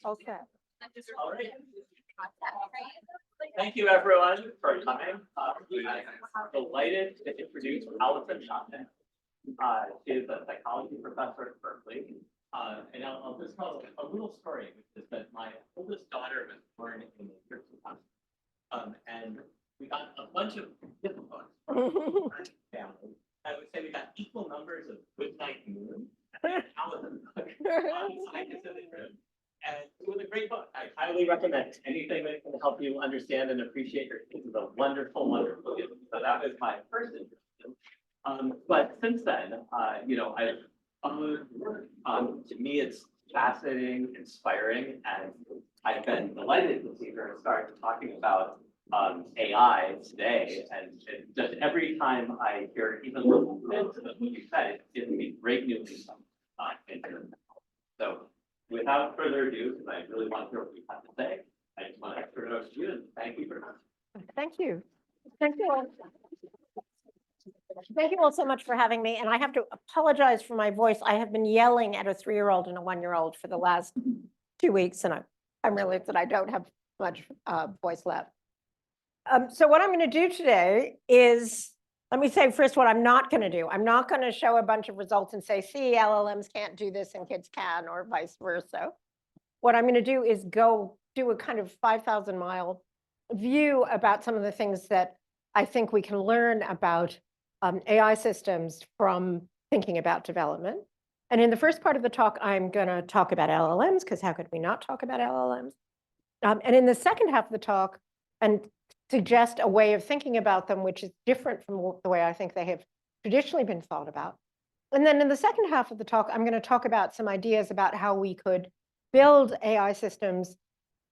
All set. All right. Thank you, everyone, for coming. I'm delighted to introduce Alison Gopnik. She is a psychology professor at Berkeley. And I'll just tell a little story, which is that my oldest daughter was born in the year 2000. And we got a bunch of different books from our family. I would say we got equal numbers of Goodnight Moon and Alison book on Scientists in the Room. And it was a great book. I highly recommend it. Anything that can help you understand and appreciate your kids is a wonderful, wonderful gift. So that was my first interest. But since then, I've followed work. To me, it's fascinating, inspiring, and I've been delighted to see her start talking about AI today. And just every time I hear even a little bit of what you said, it gives me great news. So without further ado, because I really want to hear what you have to say, I just want to turn it over to you and thank you for coming. Thank you. Thank you all. Thank you all so much for having me. And I have to apologize for my voice. I have been yelling at a 3-year-old and a 1-year-old for the last 2 weeks, and I'm realized that I don't have much voice left. So what I'm going to do today is, let me say first what I'm not going to do. I'm not going to show a bunch of results and say, see, LLMs can't do this and kids can, or vice versa. What I'm going to do is go do a kind of 5,000-mile view about some of the things that I think we can learn about AI systems from thinking about development. And in the first part of the talk, I'm going to talk about LLMs, because how could we not talk about LLMs? And in the second half of the talk, and suggest a way of thinking about them, which is different from the way I think they have traditionally been thought about. And then in the second half of the talk, I'm going to talk about some ideas about how we could build AI systems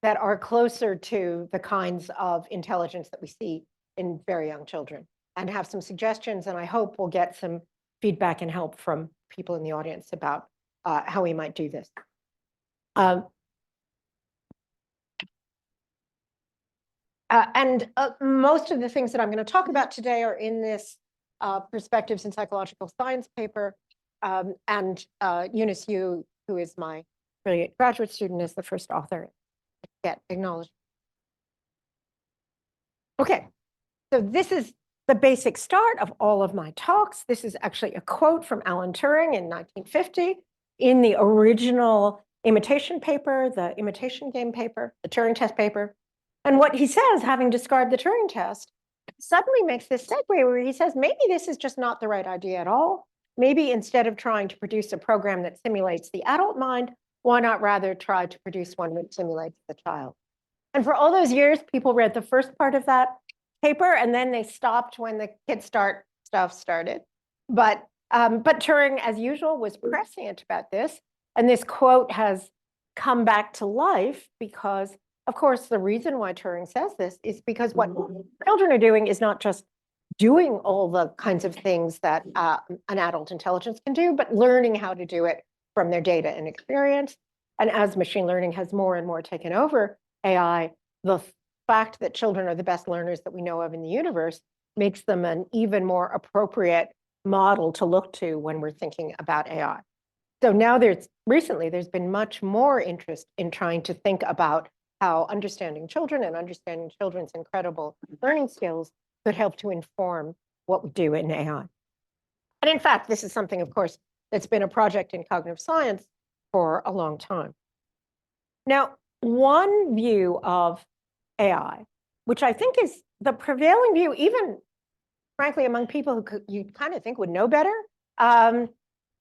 that are closer to the kinds of intelligence that we see in very young children, and have some suggestions. And I hope we'll get some feedback and help from people in the audience about how we might do this. Most of the things that I'm going to talk about today are in this Perspectives in Psychological Science paper. Eunice Yu, who is my brilliant graduate student, is the first author to get acknowledged. Okay, so this is the basic start of all of my talks. This is actually a quote from Alan Turing in 1950 in the original imitation paper, the imitation game paper, the Turing test paper. And what he says, having described the Turing test, suddenly makes this segue where he says, maybe this is just not the right idea at all. Maybe instead of trying to produce a program that simulates the adult mind, why not rather try to produce one that simulates the child? And for all those years, people read the first part of that paper, and then they stopped when the Kid Start stuff started. But Turing, as usual, was prescient about this. And this quote has come back to life because, of course, the reason why Turing says this is because what children are doing is not just doing all the kinds of things that an adult intelligence can do, but learning how to do it from their data and experience. And as machine learning has more and more taken over AI, the fact that children are the best learners that we know of in the universe makes them an even more appropriate model to look to when we're thinking about AI. So now recently there's been much more interest in trying to think about how understanding children and understanding children's incredible learning skills could help to inform what we do in AI. And in fact, this is something, of course, that's been a project in cognitive science for a long time. Now, one view of AI, which I think is the prevailing view, even frankly, among people who you kind of think would know better,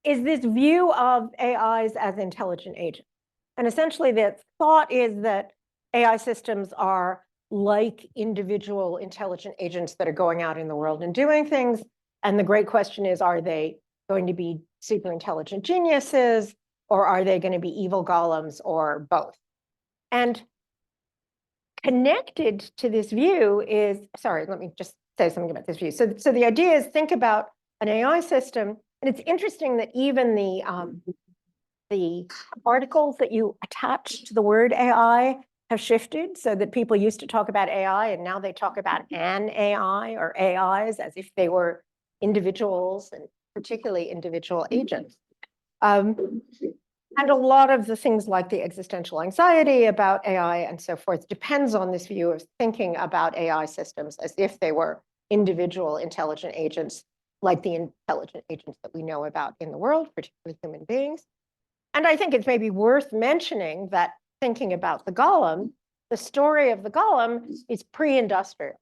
is this view of AIs as intelligent agents. And essentially the thought is that AI systems are like individual intelligent agents that are going out in the world and doing things. And the great question is, are they going to be super intelligent geniuses, or are they going to be evil golems, or both? And connected to this view is, sorry, let me just say something about this view. So the idea is, think about an AI system, and it's interesting that even the articles that you attach to the word AI have shifted, so that people used to talk about AI and now they talk about an AI or AIs as if they were individuals, and particularly individual agents. And a lot of the things like the existential anxiety about AI and so forth depends on this view of thinking about AI systems as if they were individual intelligent agents, like the intelligent agents that we know about in the world, particularly human beings. And I think it's maybe worth mentioning that thinking about the golem, the story of the golem is pre-industrial.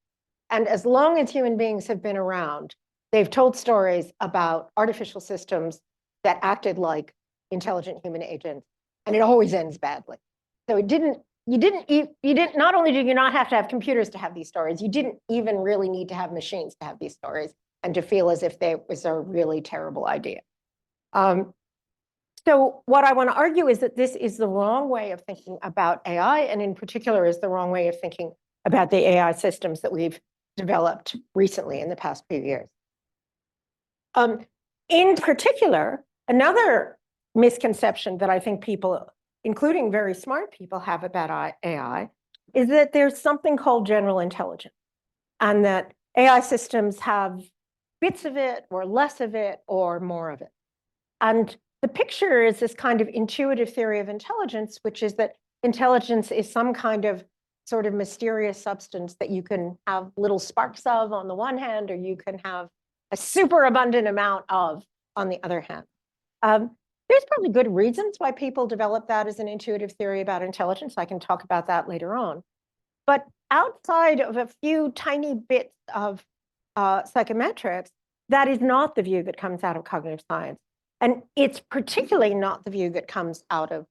And as long as human beings have been around, they've told stories about artificial systems that acted like intelligent human agents, and it always ends badly. So not only did you not have to have computers to have these stories, you didn't even really need to have machines to have these stories and to feel as if they was a really terrible idea. So what I want to argue is that this is the wrong way of thinking about AI, and in particular is the wrong way of thinking about the AI systems that we've developed recently in the past few years. In particular, another misconception that I think people, including very smart people, have about AI is that there's something called general intelligence, and that AI systems have bits of it or less of it or more of it. And the picture is this kind of intuitive theory of intelligence, which is that intelligence is some kind of sort of mysterious substance that you can have little sparks of on the one hand, or you can have a super abundant amount of on the other hand. There's probably good reasons why people develop that as an intuitive theory about intelligence. I can talk about that later on. But outside of a few tiny bits of psychometrics, that is not the view that comes out of cognitive science. And it's particularly not the view that comes out of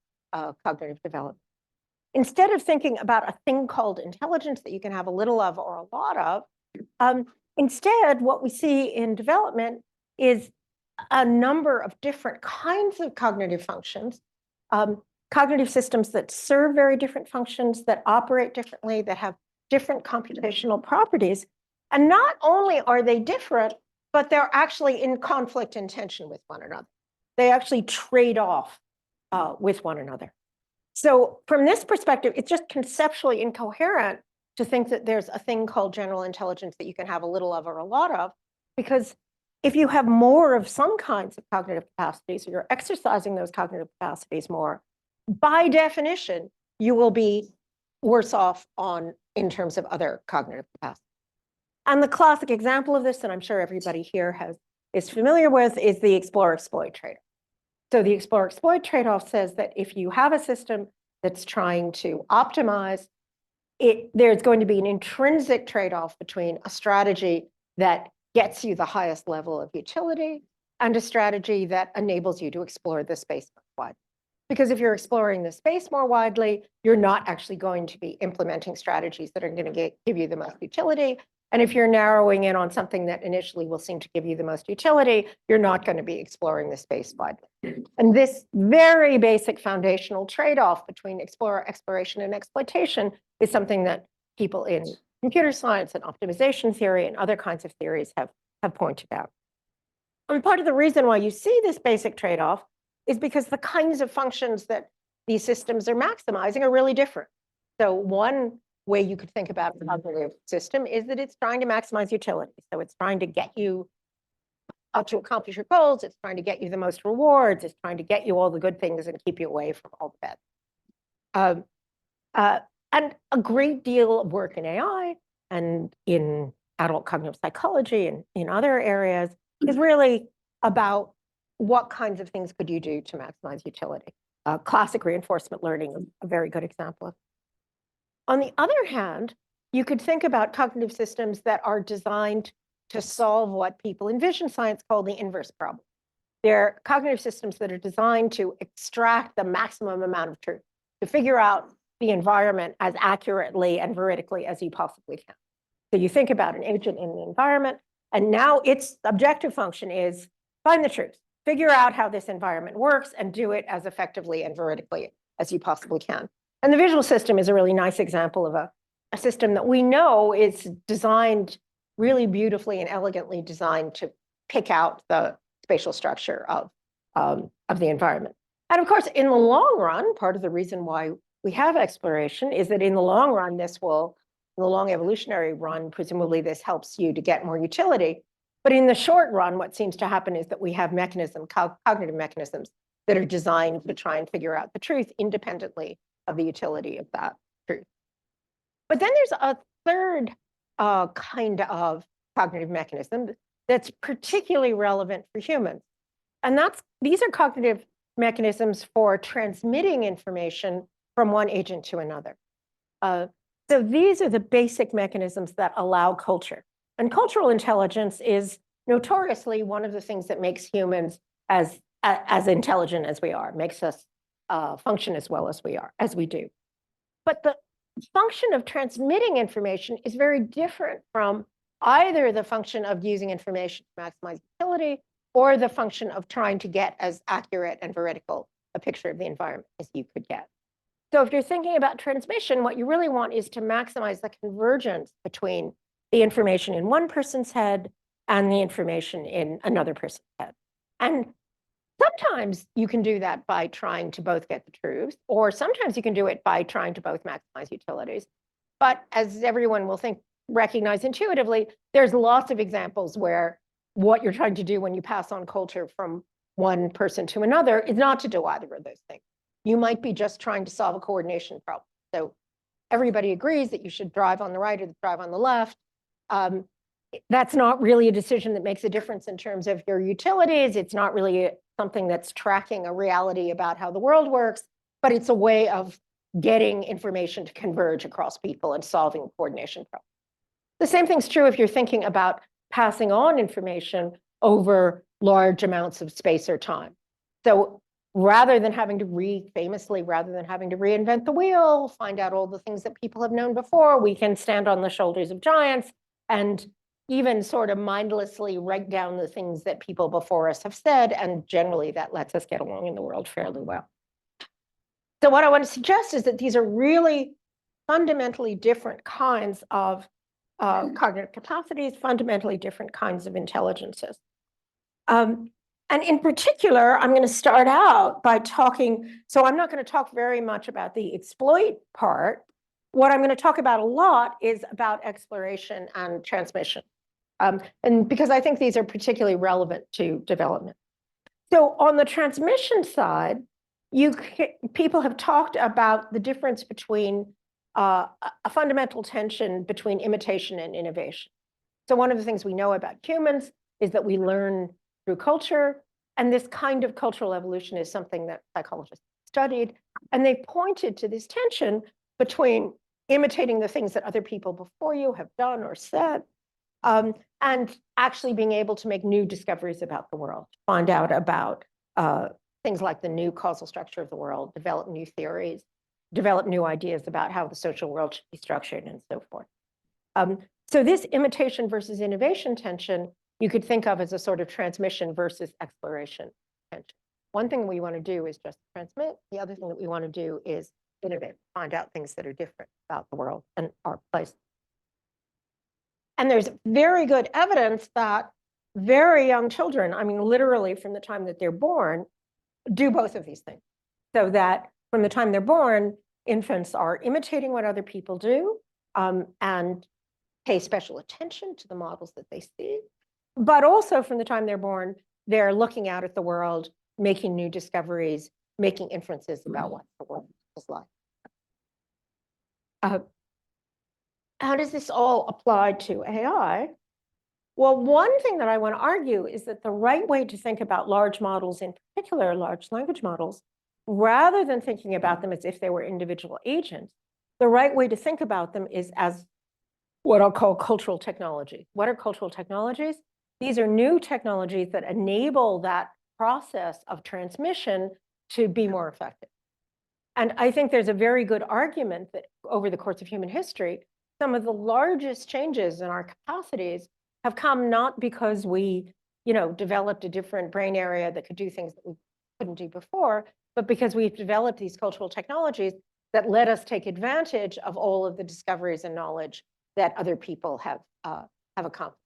cognitive development. Instead of thinking about a thing called intelligence that you can have a little of or a lot of, instead, what we see in development is a number of different kinds of cognitive functions, cognitive systems that serve very different functions, that operate differently, that have different computational properties. And not only are they different, but they're actually in conflict and tension with one another. They actually trade off with one another. So from this perspective, it's just conceptually incoherent to think that there's a thing called general intelligence that you can have a little of or a lot of, because if you have more of some kinds of cognitive capacities, or you're exercising those cognitive capacities more, by definition, you will be worse off in terms of other cognitive capacities. And the classic example of this, and I'm sure everybody here is familiar with, is the explore-exploit trade-off. So the explore-exploit trade-off says that if you have a system that's trying to optimize, there's going to be an intrinsic trade-off between a strategy that gets you the highest level of utility and a strategy that enables you to explore the space more widely. Because if you're exploring the space more widely, you're not actually going to be implementing strategies that are going to give you the most utility. And if you're narrowing in on something that initially will seem to give you the most utility, you're not going to be exploring the space widely. And this very basic foundational trade-off between exploration and exploitation is something that people in computer science and optimization theory and other kinds of theories have pointed out. And part of the reason why you see this basic trade-off is because the kinds of functions that these systems are maximizing are really different. So one way you could think about a cognitive system is that it's trying to maximize utility. So it's trying to get you to accomplish your goals. It's trying to get you the most rewards. It's trying to get you all the good things and keep you away from all the bad. And a great deal of work in AI and in adult cognitive psychology and in other areas is really about what kinds of things could you do to maximize utility. Classic reinforcement learning is a very good example of it. On the other hand, you could think about cognitive systems that are designed to solve what people in vision science call the inverse problem. They're cognitive systems that are designed to extract the maximum amount of truth, to figure out the environment as accurately and veridically as you possibly can. So you think about an agent in the environment, and now its objective function is find the truth, figure out how this environment works, and do it as effectively and veridically as you possibly can. And the visual system is a really nice example of a system that we know is designed really beautifully and elegantly designed to pick out the spatial structure of the environment. And of course, in the long run, part of the reason why we have exploration is that in the long run, in the long evolutionary run, presumably this helps you to get more utility. But in the short run, what seems to happen is that we have cognitive mechanisms that are designed to try and figure out the truth independently of the utility of that truth. But then there's a third kind of cognitive mechanism that's particularly relevant for humans. And these are cognitive mechanisms for transmitting information from one agent to another. So these are the basic mechanisms that allow culture. And cultural intelligence is notoriously one of the things that makes humans as intelligent as we are, makes us function as well as we do. But the function of transmitting information is very different from either the function of using information to maximize utility or the function of trying to get as accurate and veridical a picture of the environment as you could get. So if you're thinking about transmission, what you really want is to maximize the convergence between the information in one person's head and the information in another person's head. And sometimes you can do that by trying to both get the truth, or sometimes you can do it by trying to both maximize utilities. But as everyone will recognize intuitively, there's lots of examples where what you're trying to do when you pass on culture from one person to another is not to do either of those things. You might be just trying to solve a coordination problem. So everybody agrees that you should drive on the right or drive on the left. That's not really a decision that makes a difference in terms of your utilities. It's not really something that's tracking a reality about how the world works, but it's a way of getting information to converge across people and solving a coordination problem. The same thing's true if you're thinking about passing on information over large amounts of space or time. So rather than having to reinvent the wheel, find out all the things that people have known before, we can stand on the shoulders of giants and even sort of mindlessly write down the things that people before us have said, and generally that lets us get along in the world fairly well. So what I want to suggest is that these are really fundamentally different kinds of cognitive capacities, fundamentally different kinds of intelligences. And in particular, I'm going to start out by talking, so I'm not going to talk very much about the exploit part. What I'm going to talk about a lot is about exploration and transmission. And because I think these are particularly relevant to development. So on the transmission side, people have talked about the difference between a fundamental tension between imitation and innovation. So one of the things we know about humans is that we learn through culture, and this kind of cultural evolution is something that psychologists studied, and they pointed to this tension between imitating the things that other people before you have done or said, and actually being able to make new discoveries about the world, find out about things like the new causal structure of the world, develop new theories, develop new ideas about how the social world should be structured, and so forth. So this imitation versus innovation tension, you could think of as a sort of transmission versus exploration tension. One thing we want to do is just transmit. The other thing that we want to do is innovate, find out things that are different about the world and our place. And there's very good evidence that very young children, I mean, literally from the time that they're born, do both of these things. So that from the time they're born, infants are imitating what other people do and pay special attention to the models that they see. But also from the time they're born, they're looking out at the world, making new discoveries, making inferences about what the world is like. How does this all apply to AI? Well, one thing that I want to argue is that the right way to think about large models, in particular large language models, rather than thinking about them as if they were individual agents, the right way to think about them is as what I'll call cultural technology. What are cultural technologies? These are new technologies that enable that process of transmission to be more effective. And I think there's a very good argument that over the course of human history, some of the largest changes in our capacities have come not because we, developed a different brain area that could do things that we couldn't do before, but because we've developed these cultural technologies that let us take advantage of all of the discoveries and knowledge that other people have accomplished.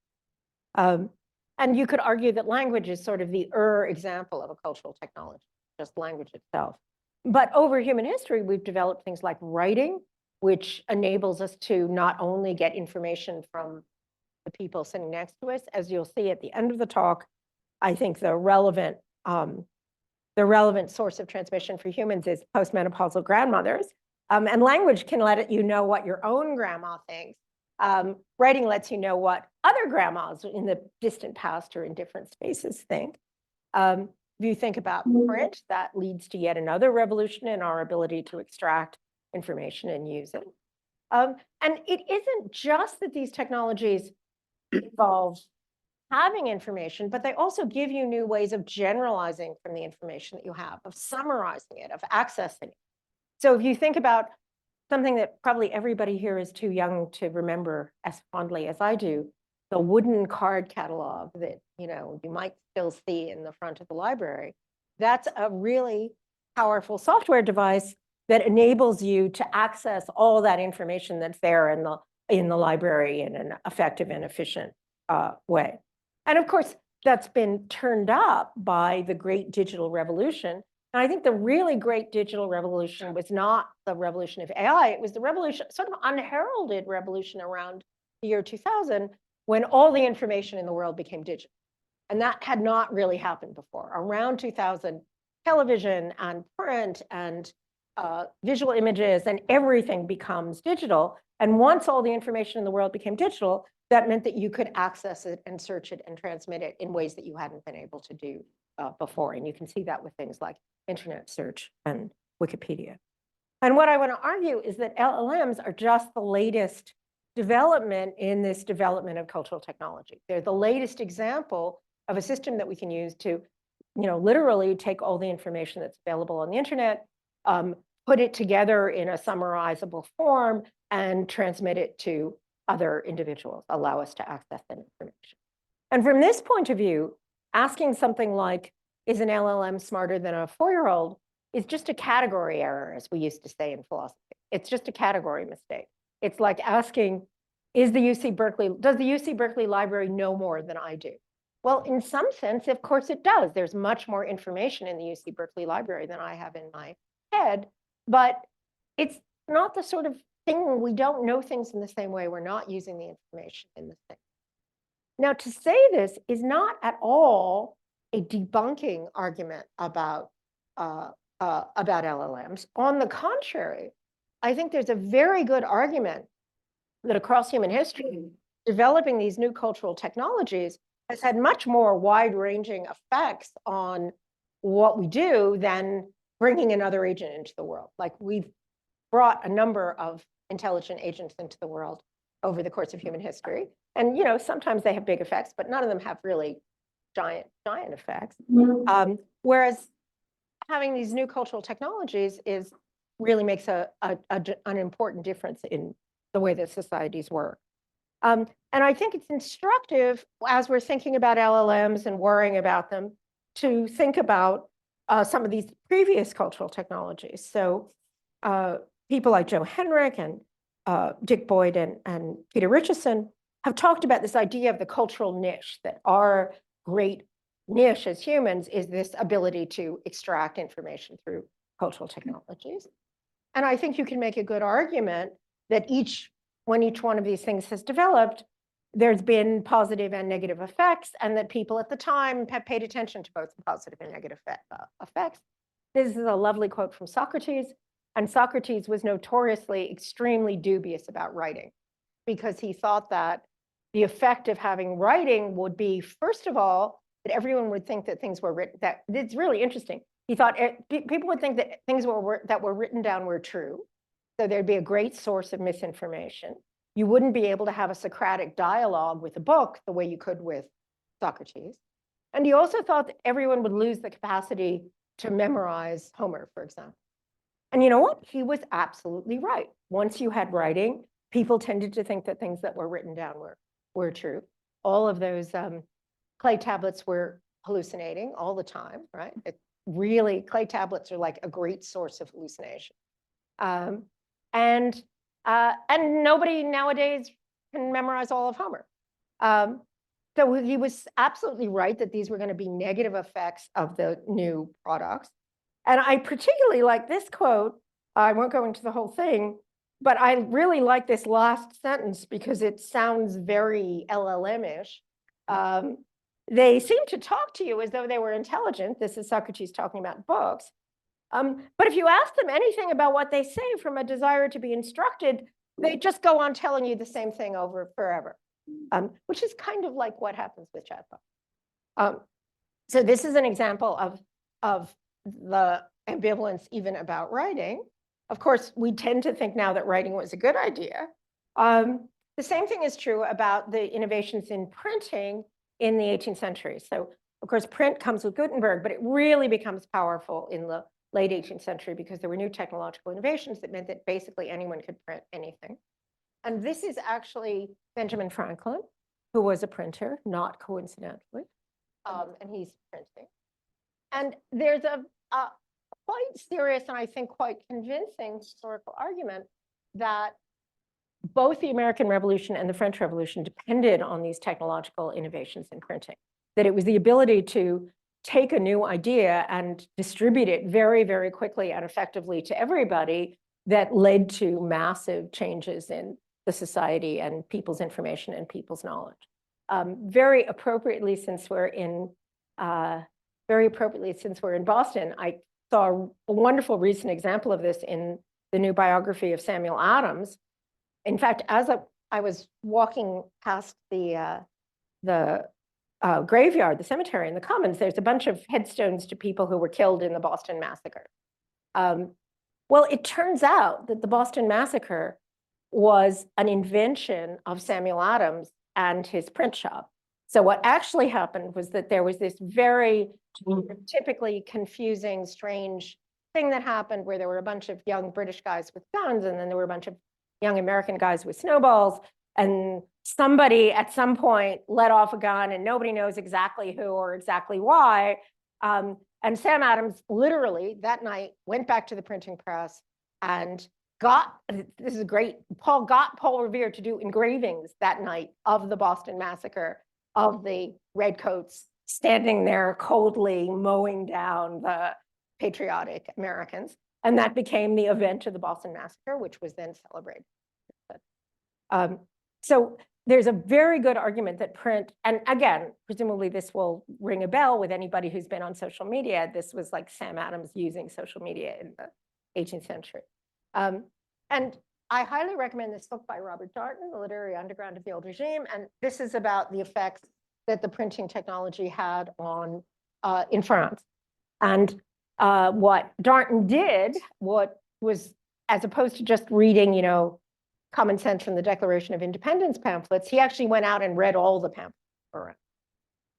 And you could argue that language is sort of the example of a cultural technology, just language itself. But over human history, we've developed things like writing, which enables us to not only get information from the people sitting next to us, as you'll see at the end of the talk. I think the relevant the relevant source of transmission for humans is postmenopausal grandmothers. And language can let you know what your own grandma thinks. Writing lets you know what other grandmas in the distant past or in different spaces think. If you think about print, that leads to yet another revolution in our ability to extract information and use it. And it isn't just that these technologies involve having information, but they also give you new ways of generalizing from the information that you have, of summarizing it, of accessing it. So if you think about something that probably everybody here is too young to remember as fondly as I do, the wooden card catalog that you might still see in the front of the library, that's a really powerful software device that enables you to access all that information that's there in the library in an effective and efficient way. And of course, that's been turned up by the great digital revolution. And I think the really great digital revolution was not the revolution of AI, it was the revolution, sort of unheralded revolution around the year 2000, when all the information in the world became digital. And that had not really happened before. Around 2000, television and print and visual images and everything becomes digital. And once all the information in the world became digital, that meant that you could access it and search it and transmit it in ways that you hadn't been able to do before. And you can see that with things like internet search and Wikipedia. And what I want to argue is that LLMs are just the latest development in this development of cultural technology. They're the latest example of a system that we can use to, literally take all the information that's available on the internet, put it together in a summarizable form, and transmit it to other individuals, allow us to access that information. And from this point of view, asking something like, is an LLM smarter than a 4-year-old is just a category error, as we used to say in philosophy. It's just a category mistake. It's like asking, does the UC Berkeley Library know more than I do? Well, in some sense, of course it does. There's much more information in the UC Berkeley Library than I have in my head, but it's not the sort of thing, we don't know things in the same way. We're not using the information in the same. Now, to say this is not at all a debunking argument about LLMs. On the contrary, I think there's a very good argument that across human history, developing these new cultural technologies has had much more wide-ranging effects on what we do than bringing another agent into the world. Like, we've brought a number of intelligent agents into the world over the course of human history. And sometimes they have big effects, but none of them have really giant effects. Whereas having these new cultural technologies really makes an important difference in the way that societies work. And I think it's instructive, as we're thinking about LLMs and worrying about them, to think about some of these previous cultural technologies. So people like Joe Henrich and Dick Boyd and Peter Richardson have talked about this idea of the cultural niche, that our great niche as humans is this ability to extract information through cultural technologies. And I think you can make a good argument that when each one of these things has developed, there's been positive and negative effects, and that people at the time have paid attention to both the positive and negative effects. This is a lovely quote from Socrates, and Socrates was notoriously extremely dubious about writing, because he thought that the effect of having writing would be, first of all, that everyone would think that things were written, that it's really interesting. He thought people would think that things that were written down were true. So there'd be a great source of misinformation. You wouldn't be able to have a Socratic dialogue with a book the way you could with Socrates. And he also thought that everyone would lose the capacity to memorize Homer, for example. And you know what? He was absolutely right. Once you had writing, people tended to think that things that were written down were true. All of those clay tablets were hallucinating all the time, right? Really, clay tablets are like a great source of hallucination. And nobody nowadays can memorize all of Homer. So he was absolutely right that these were going to be negative effects of the new products. And I particularly like this quote. I won't go into the whole thing, but I really like this last sentence because it sounds very LLM-ish. they seem to talk to you as though they were intelligent. This is Socrates talking about books. But if you ask them anything about what they say from a desire to be instructed, they just go on telling you the same thing over forever, which is kind of like what happens with chatbots. So this is an example of the ambivalence even about writing. Of course, we tend to think now that writing was a good idea. The same thing is true about the innovations in printing in the 18th century. So, of course, print comes with Gutenberg, but it really becomes powerful in the late 18th century because there were new technological innovations that meant that basically anyone could print anything. And this is actually Benjamin Franklin, who was a printer, not coincidentally, and he's printing. And there's a quite serious and I think quite convincing historical argument that both the American Revolution and the French Revolution depended on these technological innovations in printing, that it was the ability to take a new idea and distribute it very, very quickly and effectively to everybody that led to massive changes in the society and people's information and people's knowledge. Very appropriately, since we're in Boston, I saw a wonderful recent example of this in the new biography of Samuel Adams. In fact, as I was walking past the graveyard, the cemetery in the Commons, there's a bunch of headstones to people who were killed in the Boston Massacre. Well, it turns out that the Boston Massacre was an invention of Samuel Adams and his print shop. So what actually happened was that there was this very typically confusing, strange thing that happened where there were a bunch of young British guys with guns, and then there were a bunch of young American guys with snowballs, and somebody at some point let off a gun and nobody knows exactly who or exactly why. And Sam Adams literally that night went back to the printing press and this is great, got Paul Revere to do engravings that night of the Boston Massacre, of the redcoats standing there coldly mowing down the patriotic Americans. And that became the event of the Boston Massacre, which was then celebrated. So there's a very good argument that print, and again, presumably this will ring a bell with anybody who's been on social media. This was like Sam Adams using social media in the 18th century. And I highly recommend this book by Robert Darnton, The Literary Underground of the Old Regime. And this is about the effects that the printing technology had on in France. And what Darnton did, what was, as opposed to just reading, Common Sense from the Declaration of Independence pamphlets, he actually went out and read all the pamphlets.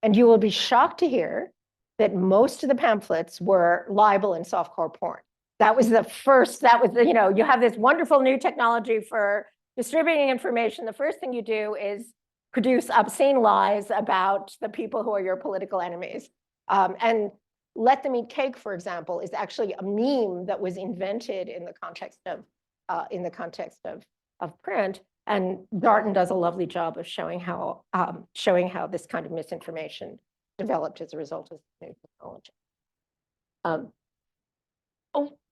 And you will be shocked to hear that most of the pamphlets were libel and softcore porn. That was the first, you have this wonderful new technology for distributing information. The first thing you do is produce obscene lies about the people who are your political enemies. And Let Them Eat Cake, for example, is actually a meme that was invented in the context of print. And Darnton does a lovely job of showing how this kind of misinformation developed as a result of new technology.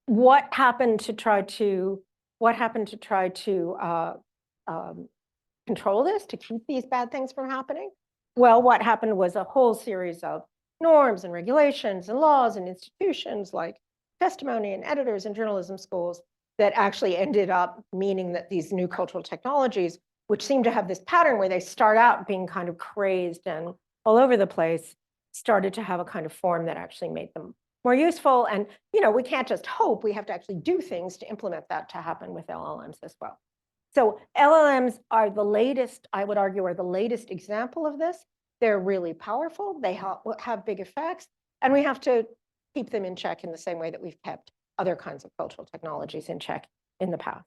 What happened to try to control this, to keep these bad things from happening? Well, what happened was a whole series of norms and regulations and laws and institutions like testimony and editors and journalism schools that actually ended up meaning that these new cultural technologies, which seem to have this pattern where they start out being kind of crazed and all over the place, started to have a kind of form that actually made them more useful. And we can't just hope, we have to actually do things to implement that to happen with LLMs as well. So LLMs are the latest, I would argue, are the latest example of this. They're really powerful, they have big effects, and we have to keep them in check in the same way that we've kept other kinds of cultural technologies in check in the past.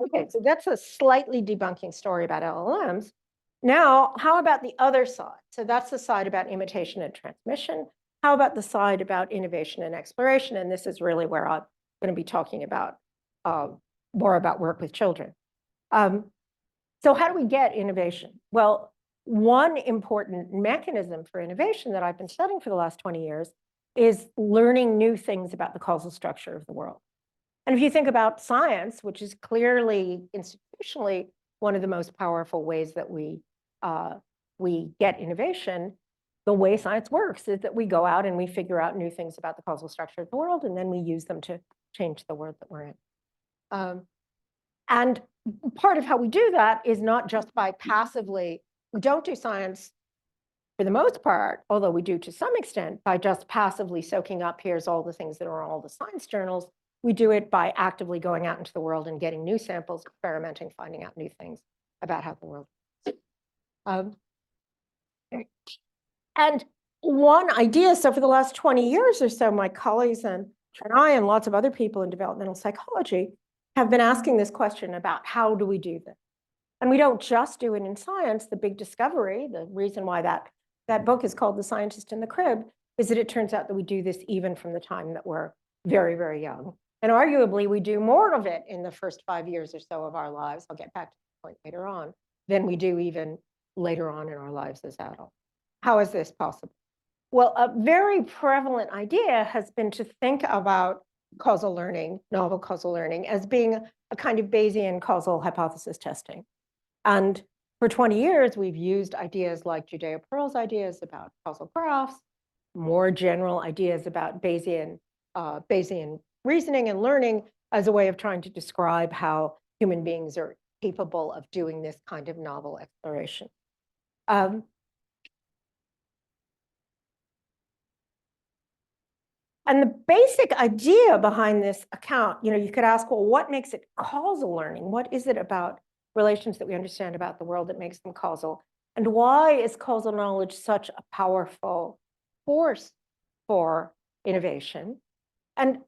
Okay, so that's a slightly debunking story about LLMs. Now, how about the other side? So that's the side about imitation and transmission. How about the side about innovation and exploration? And this is really where I'm going to be talking about more about work with children. So how do we get innovation? Well, one important mechanism for innovation that I've been studying for the last 20 years is learning new things about the causal structure of the world. And if you think about science, which is clearly institutionally one of the most powerful ways that we get innovation, the way science works is that we go out and we figure out new things about the causal structure of the world, and then we use them to change the world that we're in. And part of how we do that is not just by passively, we don't do science for the most part, although we do to some extent, by just passively soaking up, here's all the things that are in all the science journals. We do it by actively going out into the world and getting new samples, experimenting, finding out new things about how the world works. And one idea, so for the last 20 years or so, my colleagues and I and lots of other people in developmental psychology have been asking this question about how do we do this? And we don't just do it in science. The big discovery, the reason why that book is called The Scientist in the Crib, is that it turns out that we do this even from the time that we're very, very young. And arguably, we do more of it in the first 5 years or so of our lives, I'll get back to the point later on, than we do even later on in our lives as adults. How is this possible? Well, a very prevalent idea has been to think about causal learning, novel causal learning, as being a kind of Bayesian causal hypothesis testing. And for 20 years, we've used ideas like Judea-Pearl's ideas about causal graphs, more general ideas about Bayesian reasoning and learning as a way of trying to describe how human beings are capable of doing this kind of novel exploration. And the basic idea behind this account, you could ask, well, what makes it causal learning? What is it about relations that we understand about the world that makes them causal? And why is causal knowledge such a powerful force for innovation? And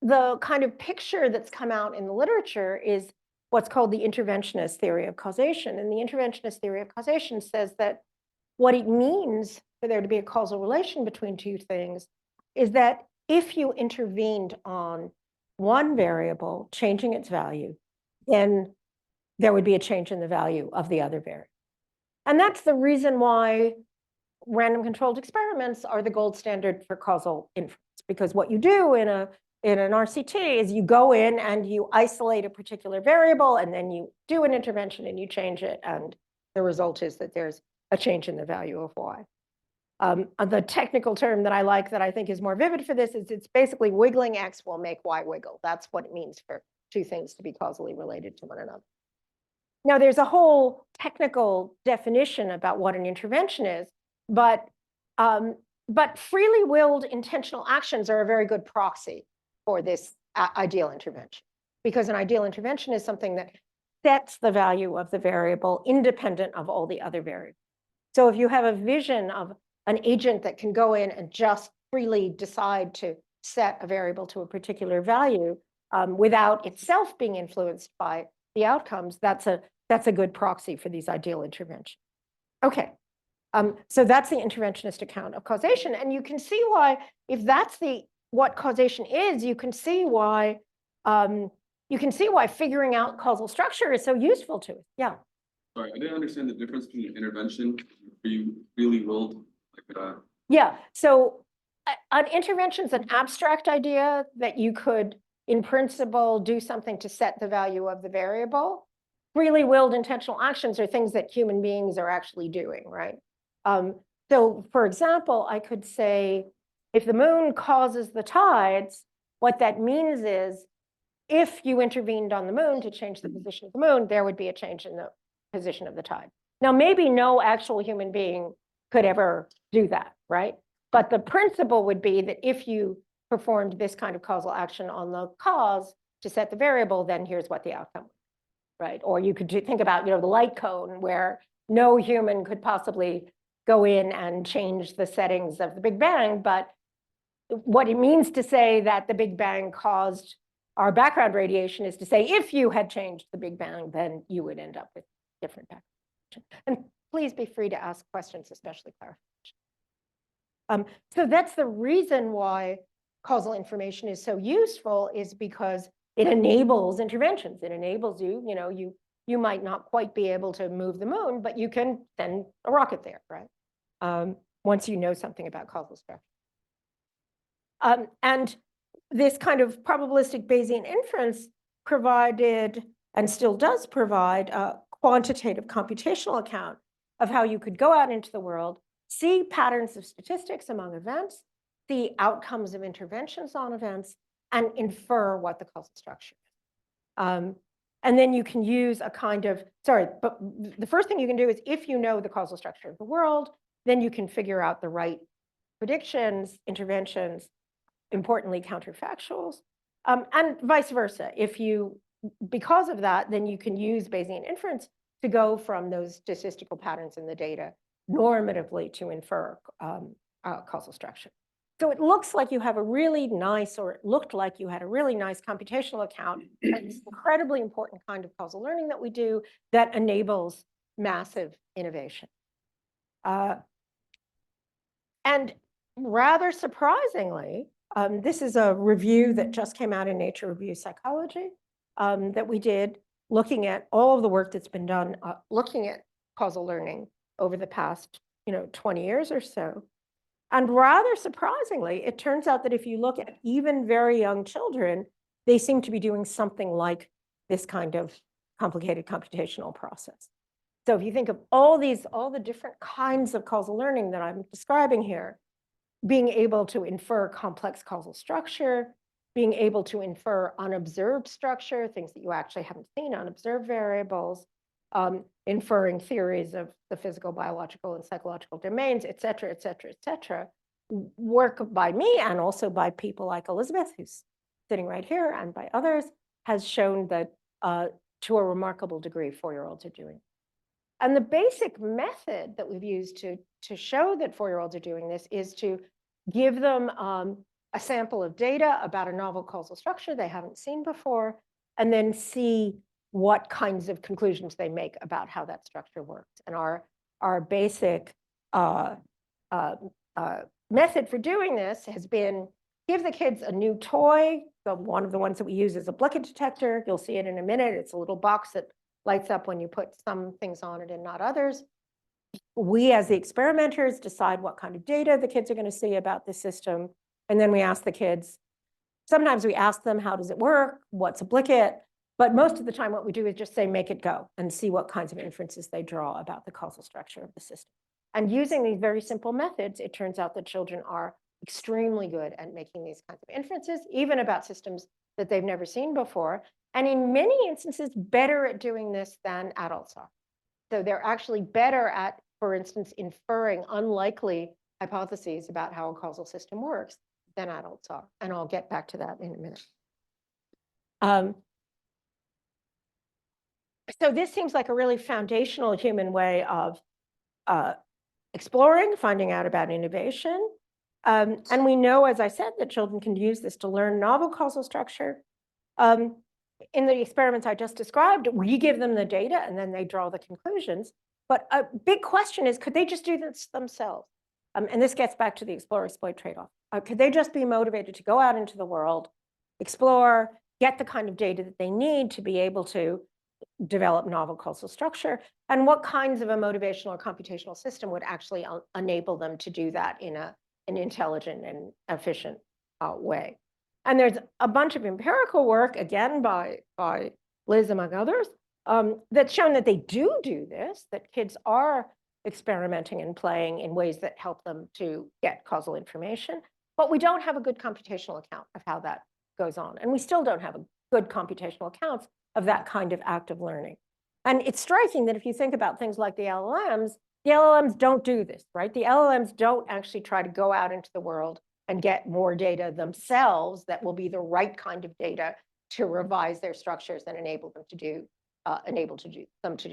the kind of picture that's come out in the literature is what's called the interventionist theory of causation. And the interventionist theory of causation says that what it means for there to be a causal relation between two things is that if you intervened on one variable, changing its value, then there would be a change in the value of the other variable. And that's the reason why random controlled experiments are the gold standard for causal inference, because what you do in an RCT is you go in and you isolate a particular variable, and then you do an intervention and you change it, and the result is that there's a change in the value of y. The technical term that I like, that I think is more vivid for this, is it's basically wiggling x will make y wiggle. That's what it means for two things to be causally related to one another. Now, there's a whole technical definition about what an intervention is, but freely willed intentional actions are a very good proxy for this ideal intervention, because an ideal intervention is something that sets the value of the variable independent of all the other variables. So if you have a vision of an agent that can go in and just freely decide to set a variable to a particular value without itself being influenced by the outcomes, that's a good proxy for these ideal interventions. Okay, so that's the interventionist account of causation, and you can see why, if that's what causation is, you can see why figuring out causal structure is so useful to us. Yeah. Sorry, I didn't understand the difference between an intervention where you really willed like that. Yeah, so an intervention is an abstract idea that you could, in principle, do something to set the value of the variable. Freely willed intentional actions are things that human beings are actually doing, right? So, for example, I could say, if the moon causes the tides, what that means is, if you intervened on the moon to change the position of the moon, there would be a change in the position of the tide. Now, maybe no actual human being could ever do that, right? But the principle would be that if you performed this kind of causal action on the cause to set the variable, then here's what the outcome was, right? Or you could think about, the light cone, where no human could possibly go in and change the settings of the Big Bang, but what it means to say that the Big Bang caused our background radiation is to say, if you had changed the Big Bang, then you would end up with different background radiation. And please be free to ask questions, especially clarification. So that's the reason why causal information is so useful, is because it enables interventions. It enables you, you might not quite be able to move the moon, but you can send a rocket there, right? Once you know something about causal structure. And this kind of probabilistic Bayesian inference provided, and still does provide, a quantitative computational account of how you could go out into the world, see patterns of statistics among events, see outcomes of interventions on events, and infer what the causal structure is. And then you can use a kind of, sorry, but the first thing you can do is if you know the causal structure of the world, then you can figure out the right predictions, interventions, importantly, counterfactuals, and vice versa. If you, because of that, then you can use Bayesian inference to go from those statistical patterns in the data normatively to infer causal structure. So it looks like you have a really nice, or it looked like you had a really nice computational account of this incredibly important kind of causal learning that we do that enables massive innovation. And rather surprisingly, this is a review that just came out in Nature Reviews Psychology that we did, looking at all of the work that's been done, looking at causal learning over the past 20 years or so. And rather surprisingly, it turns out that if you look at even very young children, they seem to be doing something like this kind of complicated computational process. So if you think of all the different kinds of causal learning that I'm describing here, being able to infer complex causal structure, being able to infer unobserved structure, things that you actually haven't seen, unobserved variables, inferring theories of the physical, biological, and psychological domains, et cetera, et cetera, et cetera. Work by me and also by people like Elizabeth, who's sitting right here, and by others, has shown that to a remarkable degree, 4-year-olds are doing. And the basic method that we've used to show that 4-year-olds are doing this is to give them a sample of data about a novel causal structure they haven't seen before, and then see what kinds of conclusions they make about how that structure works. And our basic method for doing this has been give the kids a new toy. So one of the ones that we use is a Blickett detector. You'll see it in a minute. It's a little box that lights up when you put some things on it and not others. We, as the experimenters, decide what kind of data the kids are going to see about the system. And then we ask the kids, sometimes we ask them, how does it work? What's a Blickett? But most of the time, what we do is just say, make it go, and see what kinds of inferences they draw about the causal structure of the system. And using these very simple methods, it turns out that children are extremely good at making these kinds of inferences, even about systems that they've never seen before. And in many instances, better at doing this than adults are. So they're actually better at, for instance, inferring unlikely hypotheses about how a causal system works than adults are. And I'll get back to that in a minute. So this seems like a really foundational human way of exploring, finding out about innovation. And we know, as I said, that children can use this to learn novel causal structure. In the experiments I just described, we give them the data and then they draw the conclusions. But a big question is, could they just do this themselves? And this gets back to the explore-exploit trade-off. Could they just be motivated to go out into the world, explore, get the kind of data that they need to be able to develop novel causal structure? And what kinds of a motivational or computational system would actually enable them to do that in an intelligent and efficient way? And there's a bunch of empirical work, again, by Liz, among others, that's shown that they do this, that kids are experimenting and playing in ways that help them to get causal information. But we don't have a good computational account of how that goes on. And we still don't have a good computational accounts of that kind of active learning. And it's striking that if you think about things like the LLMs don't do this, right? The LLMs don't actually try to go out into the world and get more data themselves that will be the right kind of data to revise their structures and enable them to do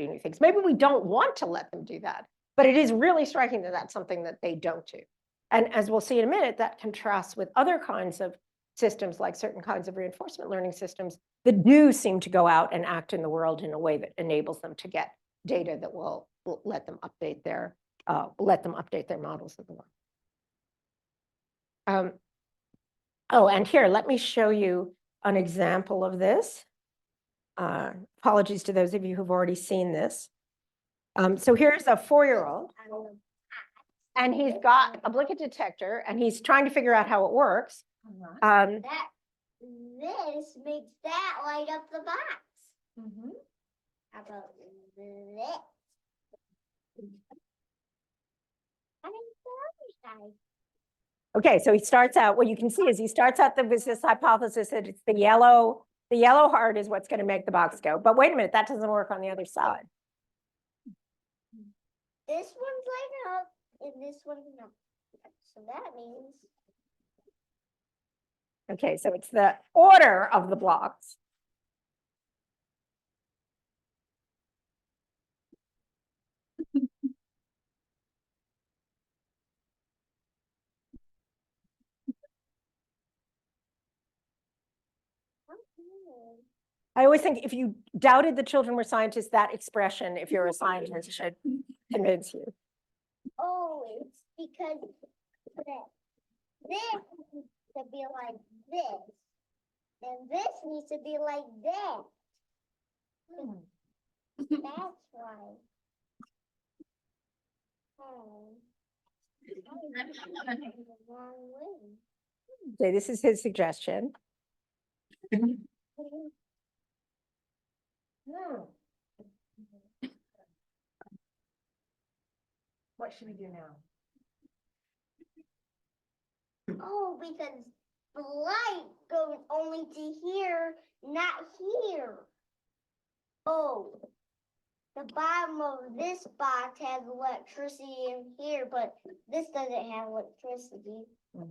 new things. Maybe we don't want to let them do that, but it is really striking that that's something that they don't do. And as we'll see in a minute, that contrasts with other kinds of systems, like certain kinds of reinforcement learning systems that do seem to go out and act in the world in a way that enables them to get data that will let them update their models of the world. Oh, and here, let me show you an example of this. Apologies to those of you who've already seen this. So here's a 4-year-old, and he's got a Blickett detector, and he's trying to figure out how it works. This makes that light up the box. How about this? Sorry. Okay, so he starts out, what you can see is he starts out with this hypothesis that it's the yellow heart is what's going to make the box go. But wait a minute, that doesn't work on the other side. This one's lighting up and this one's not. So that means Okay, so it's the order of the blocks. I always think if you doubted the children were scientists, that expression, if you're a scientist, should convince you. oh, it's because this needs to be like this. And this needs to be like that. That's why. Oh. The wrong way. Okay, this is his suggestion. What should we do now? Oh, because the light goes only to here, not here. Oh, the bottom of this box has electricity in here, but this doesn't have electricity. So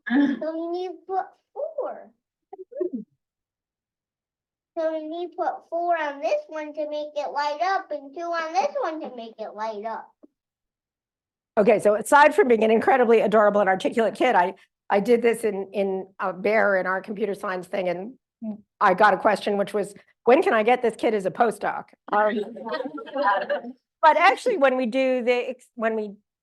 you need to put 4. So you need to put 4 on this one to make it light up and 2 on this one to make it light up. Okay, so aside from being an incredibly adorable and articulate kid, I did this in a bear in our computer science thing, and I got a question which was, when can I get this kid as a postdoc? But actually, when we do the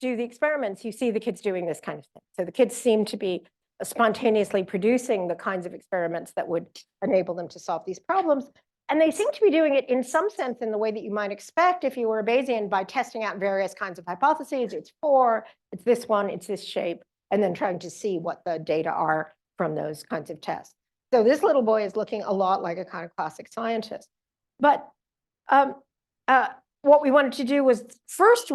experiments, you see the kids doing this kind of thing. So the kids seem to be spontaneously producing the kinds of experiments that would enable them to solve these problems. And they seem to be doing it in some sense in the way that you might expect if you were a Bayesian, by testing out various kinds of hypotheses. It's 4, it's this one, it's this shape, and then trying to see what the data are from those kinds of tests. So this little boy is looking a lot like a kind of classic scientist. But what we wanted to do was, first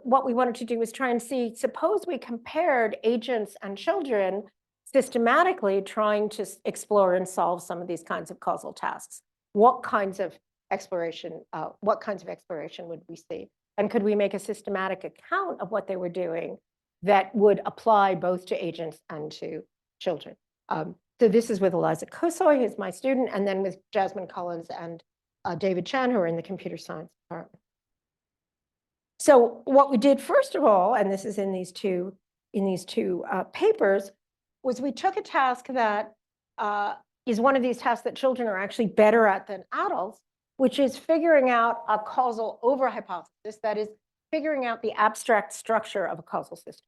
what we wanted to do was try and see, suppose we compared agents and children systematically trying to explore and solve some of these kinds of causal tasks. What kinds of exploration would we see? And could we make a systematic account of what they were doing that would apply both to agents and to children? So this is with Eliza Kosoy, who's my student, and then with Jasmine Collins and David Chan, who are in the computer science department. So what we did, first of all, and this is in these two papers, was we took a task that is one of these tasks that children are actually better at than adults, which is figuring out a causal over hypothesis, that is, figuring out the abstract structure of a causal system.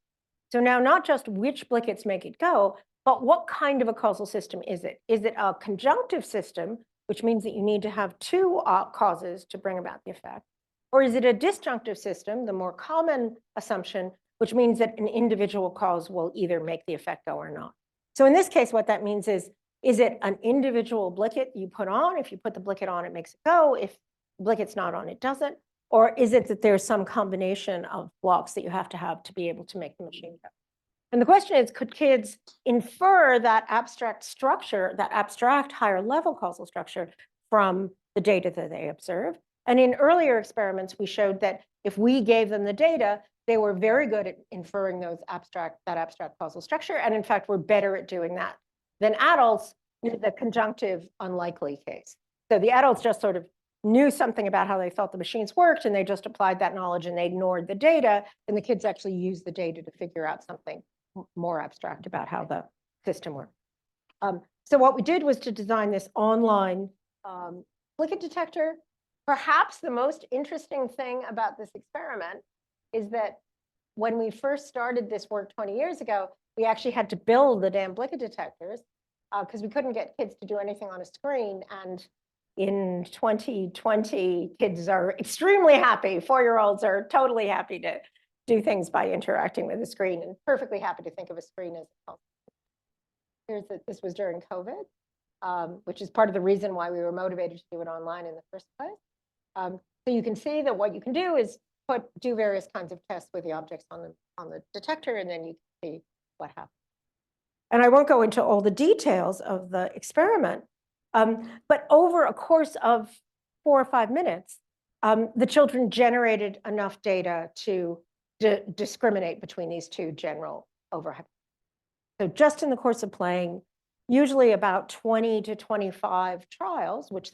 So now not just which blickets make it go, but what kind of a causal system is it? Is it a conjunctive system, which means that you need to have 2 causes to bring about the effect? Or is it a disjunctive system, the more common assumption, which means that an individual cause will either make the effect go or not? So in this case, what that means is it an individual blicket you put on? If you put the blicket on, it makes it go. If the blicket's not on, it doesn't. Or is it that there's some combination of blocks that you have to be able to make the machine go? And the question is, could kids infer that abstract structure, that abstract higher level causal structure from the data that they observe? And in earlier experiments, we showed that if we gave them the data, they were very good at inferring that abstract causal structure. And in fact, we're better at doing that than adults in the conjunctive unlikely case. So the adults just sort of knew something about how they thought the machines worked, and they just applied that knowledge and they ignored the data. And the kids actually used the data to figure out something more abstract about how the system worked. So what we did was to design this online blicket detector. Perhaps the most interesting thing about this experiment is that when we first started this work 20 years ago, we actually had to build the damn blicket detectors because we couldn't get kids to do anything on a screen. And in 2020, kids are extremely happy. 4-year-olds are totally happy to do things by interacting with a screen, and perfectly happy to think of a screen as a. This was during COVID. which is part of the reason why we were motivated to do it online in the first place. So you can see that what you can do is do various kinds of tests with the objects on the detector, and then you can see what happens. And I won't go into all the details of the experiment, but over a course of 4 or 5 minutes, the children generated enough data to discriminate between these two general overhypotheses. So just in the course of playing, usually about 20 to 25 trials, which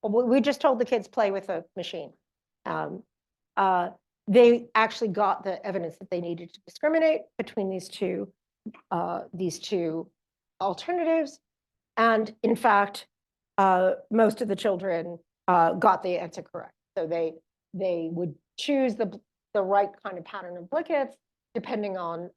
we just told the kids play with a machine. They actually got the evidence that they needed to discriminate between these two alternatives. And in fact, most of the children got the answer correct. So they would choose the right kind of pattern of blickets, depending on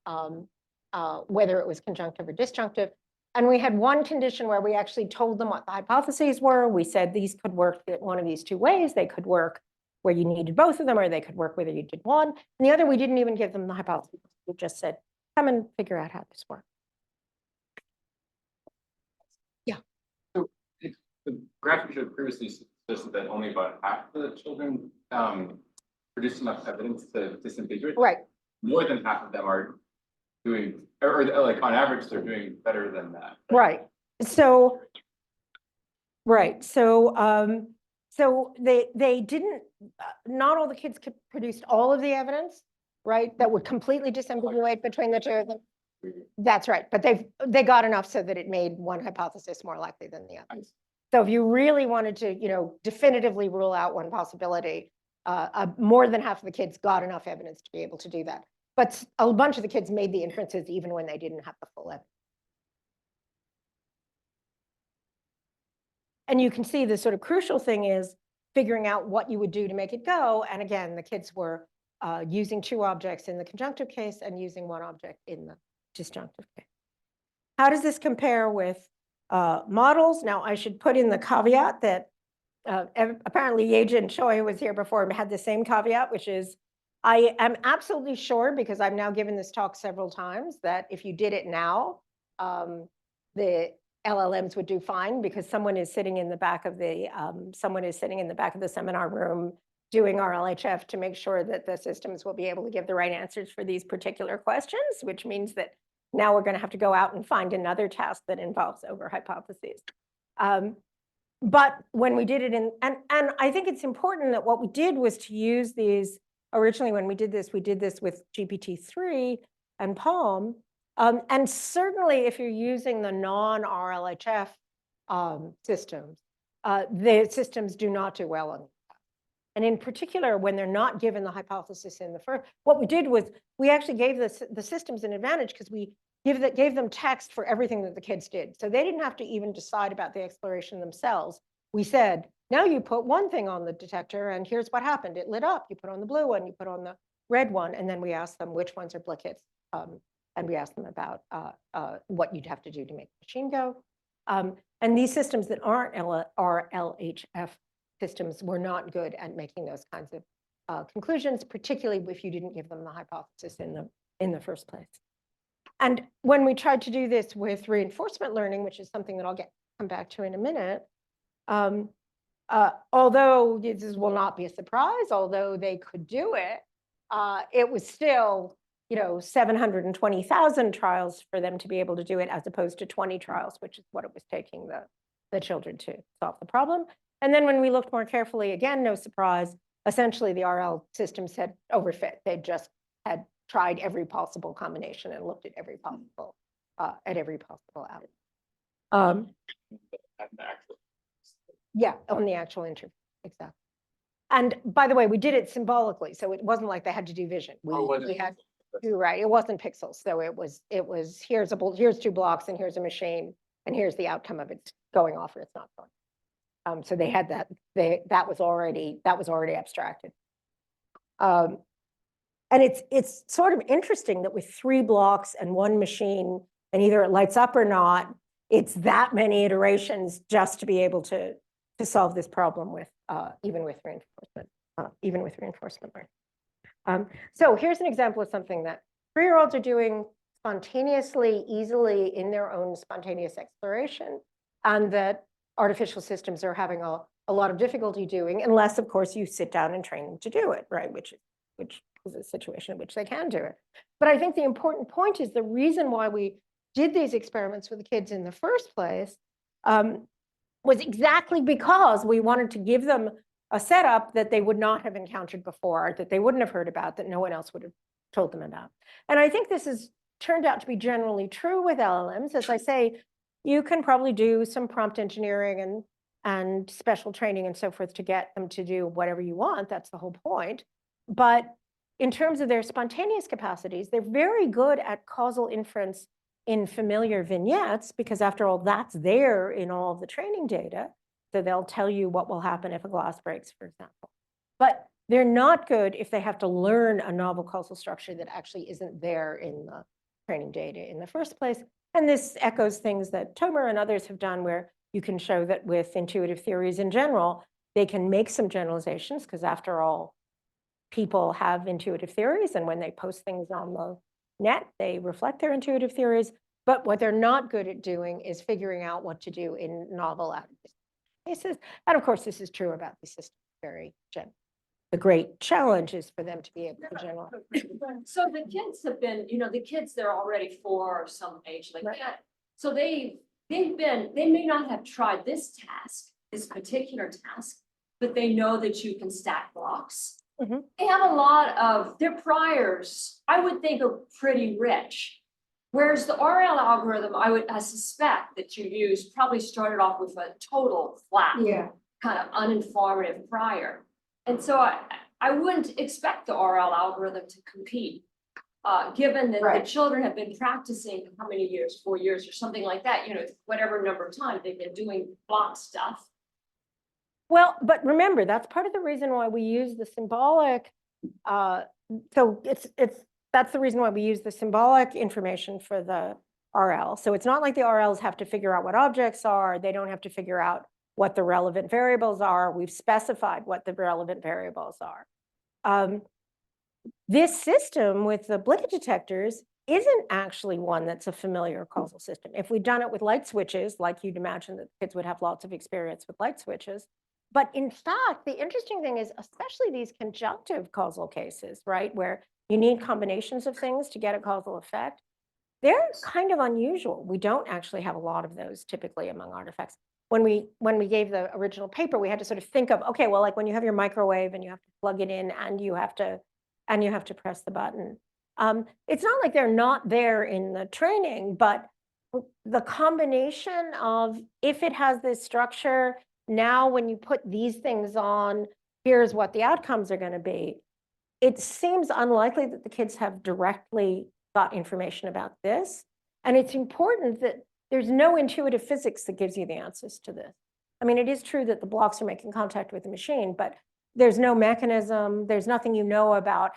whether it was conjunctive or disjunctive. And we had one condition where we actually told them what the hypotheses were. We said these could work one of these two ways. They could work where you needed both of them, or they could work whether you did one. And the other, we didn't even give them the hypothesis. We just said, come and figure out how this works. Yeah. So the graph you showed previously suggested that only about half the children produce enough evidence to disambiguate. Right. More than half of them are doing, or like on average, they're doing better than that. Right. So, right. So they didn't, not all the kids could produce all of the evidence, right, that would completely disambiguate between the two of them. That's right. But they got enough so that it made one hypothesis more likely than the other. So if you really wanted to, definitively rule out one possibility, more than half of the kids got enough evidence to be able to do that. But a bunch of the kids made the inferences even when they didn't have the full evidence. And you can see the sort of crucial thing is figuring out what you would do to make it go. And again, the kids were using 2 objects in the conjunctive case and using 1 object in the disjunctive case. How does this compare with models? Now, I should put in the caveat that apparently Yejin Choi was here before and had the same caveat, which is I am absolutely sure, because I've now given this talk several times, that if you did it now, the LLMs would do fine, because someone is sitting in the back of the seminar room doing RLHF to make sure that the systems will be able to give the right answers for these particular questions, which means that now we're going to have to go out and find another task that involves overhypotheses. But when we did it and I think it's important that what we did was to use these, originally when we did this with GPT-3 and Palm. And certainly if you're using the non-RLHF systems, the systems do not do well on that. And in particular, when they're not given the hypothesis in the first, what we did was we actually gave the systems an advantage because we gave them text for everything that the kids did. So they didn't have to even decide about the exploration themselves. We said, now you put one thing on the detector and here's what happened. It lit up, you put on the blue one, you put on the red one, and then we asked them which ones are blickets. And we asked them about what you'd have to do to make the machine go. And these systems that aren't RLHF systems were not good at making those kinds of conclusions, particularly if you didn't give them the hypothesis in the first place. And when we tried to do this with reinforcement learning, which is something that I'll come back to in a minute, although this will not be a surprise, although they could do it, it was still 720,000 trials for them to be able to do it, as opposed to 20 trials, which is what it was taking the children to solve the problem. And then when we looked more carefully, again, no surprise, essentially the RL systems had overfit. They just had tried every possible combination and looked at every possible outcome. Yeah, on the actual interview, exactly. And by the way, we did it symbolically, so it wasn't like they had to do vision. We had. You're right. It wasn't pixels. So it was here's 2 blocks and here's a machine and here's the outcome of it going off or it's not going. So they had that. That was already abstracted. And it's sort of interesting that with 3 blocks and 1 machine, and either it lights up or not, it's that many iterations just to be able to solve this problem with even with reinforcement learning. So here's an example of something that 3-year-olds are doing spontaneously, easily in their own spontaneous exploration. and that artificial systems are having a lot of difficulty doing, unless, of course, you sit down and train them to do it, right? Which is a situation in which they can do it. But I think the important point is the reason why we did these experiments with the kids in the first place was exactly because we wanted to give them a setup that they would not have encountered before, that they wouldn't have heard about, that no one else would have told them about. And I think this has turned out to be generally true with LLMs. As I say, you can probably do some prompt engineering and special training and so forth to get them to do whatever you want. That's the whole point. But in terms of their spontaneous capacities, they're very good at causal inference in familiar vignettes, because after all, that's there in all of the training data. So they'll tell you what will happen if a glass breaks, for example. But they're not good if they have to learn a novel causal structure that actually isn't there in the training data in the first place. And this echoes things that Tomer and others have done, where you can show that with intuitive theories in general, they can make some generalizations, because after all, people have intuitive theories, and when they post things on the net, they reflect their intuitive theories. But what they're not good at doing is figuring out what to do in novel cases. And of course, this is true about these systems very generally. The great challenge is for them to be able to generalize. So the kids have been, the kids, they're already 4 or some age like Right. that. So they may not have tried this particular task, but they know that you can stack blocks. Mhm. They have a lot of, their priors, I would think, are pretty rich. Whereas the RL algorithm, I suspect that you used probably started off with a total flat, kind of uninformative prior. And so I wouldn't expect the RL algorithm to compete, given that the children have been practicing how many years, 4 years or something like that, whatever number of time they've been doing block stuff. Well, but remember, that's part of the reason why we use the symbolic. So that's the reason why we use the symbolic information for the RL. So it's not like the RLs have to figure out what objects are. They don't have to figure out what the relevant variables are. We've specified what the relevant variables are. This system with the Blicket detectors isn't actually one that's a familiar causal system. If we'd done it with light switches, like you'd imagine that kids would have lots of experience with light switches. But in fact, the interesting thing is, especially these conjunctive causal cases, right, where you need combinations of things to get a causal effect, they're kind of unusual. We don't actually have a lot of those typically among artifacts. When we gave the original paper, we had to sort of think of, okay, well, like when you have your microwave and you have to plug it in and you have to press the button. It's not like they're not there in the training, but the combination of, if it has this structure, now when you put these things on, here's what the outcomes are going to be. It seems unlikely that the kids have directly got information about this. And it's important that there's no intuitive physics that gives you the answers to this. I mean, it is true that the blocks are making contact with the machine, but there's no mechanism. There's nothing about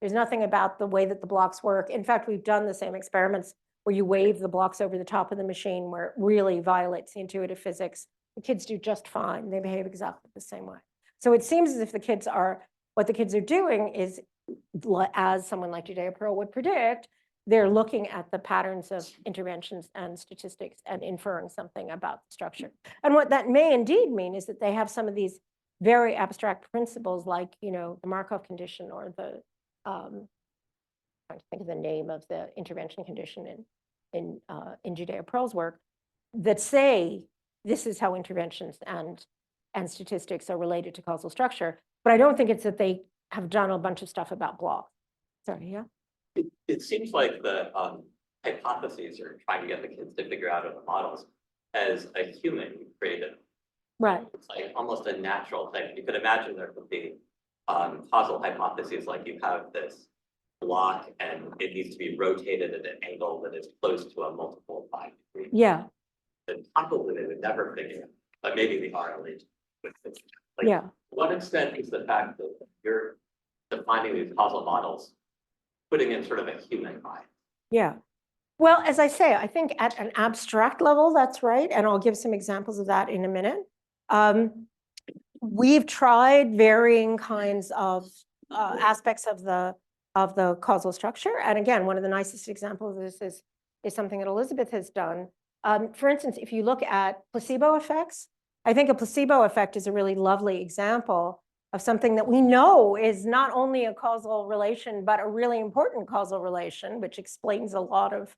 there's nothing about the way that the blocks work. In fact, we've done the same experiments where you wave the blocks over the top of the machine, where it really violates the intuitive physics. The kids do just fine. They behave exactly the same way. So it seems as if what the kids are doing is, as someone like Judea Pearl would predict, they're looking at the patterns of interventions and statistics and inferring something about the structure. And what that may indeed mean is that they have some of these very abstract principles, like, the Markov condition, or the, I'm trying to think of the name of the intervention condition in Judea Pearl's work, that say this is how interventions and statistics are related to causal structure. But I don't think it's that they have done a bunch of stuff about blocks. Sorry, yeah? It seems like the hypotheses are trying to get the kids to figure out in the models as a human created. Right. It's like almost a natural thing. You could imagine there could be causal hypotheses, like you have this block and it needs to be rotated at an angle that is close to a multiple of 5 degrees. Yeah. And probably they would never figure it, but maybe the RLE would figure it. Like, Yeah. to what extent is the fact that you're defining these causal models putting in sort of a human eye? Yeah. Well, as I say, I think at an abstract level, that's right. And I'll give some examples of that in a minute. We've tried varying kinds of aspects of the causal structure. And again, one of the nicest examples of this is something that Elizabeth has done, For instance, if you look at placebo effects, I think a placebo effect is a really lovely example of something that we know is not only a causal relation, but a really important causal relation, which explains a lot of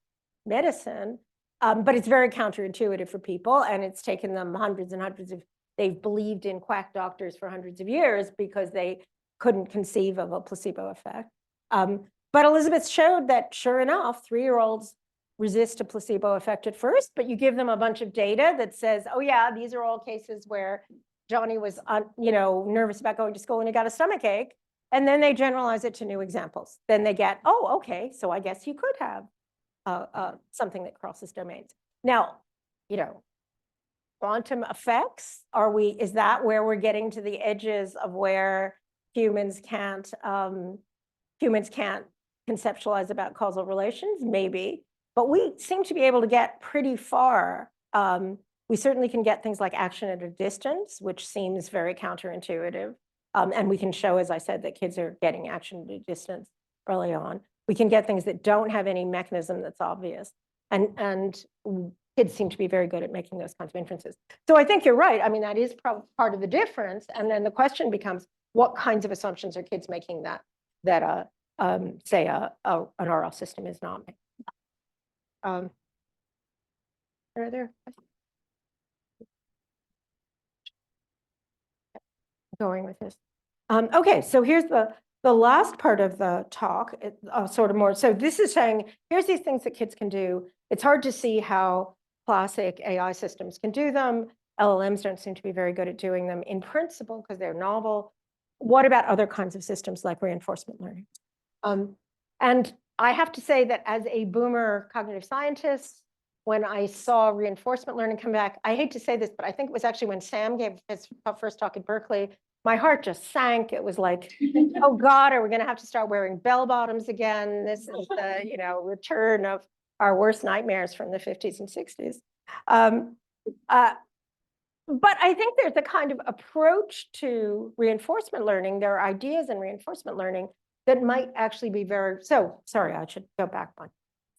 medicine. But it's very counterintuitive for people, and it's taken them hundreds and hundreds of, they've believed in quack doctors for hundreds of years because they couldn't conceive of a placebo effect. But Elizabeth showed that, sure enough, 3-year-olds resist a placebo effect at first, but you give them a bunch of data that says, oh yeah, these are all cases where Johnny was, nervous about going to school and he got a stomach ache. And then they generalize it to new examples. Then they get, oh, okay, so I guess you could have something that crosses domains. Now, quantum effects, is that where we're getting to the edges of where humans can't conceptualize about causal relations? Maybe, but we seem to be able to get pretty far. We certainly can get things like action at a distance, which seems very counterintuitive. And we can show, as I said, that kids are getting action at a distance early on. We can get things that don't have any mechanism that's obvious. And kids seem to be very good at making those kinds of inferences. So I think you're right. I mean, that is part of the difference. And then the question becomes, what kinds of assumptions are kids making that say an RL system is not making? Are there going with this? Okay, so here's the last part of the talk, sort of more. So this is saying, here's these things that kids can do. It's hard to see how classic AI systems can do them. LLMs don't seem to be very good at doing them in principle because they're novel. What about other kinds of systems like reinforcement learning? And I have to say that as a boomer cognitive scientist, when I saw reinforcement learning come back, I hate to say this, but I think it was actually when Sam gave his first talk at Berkeley, my heart just sank. It was like, oh God, are we going to have to start wearing bell bottoms again? This is the return of our worst nightmares from the 50s and 60s. But I think there's a kind of approach to reinforcement learning. There are ideas in reinforcement learning that might actually be sorry, I should go back one.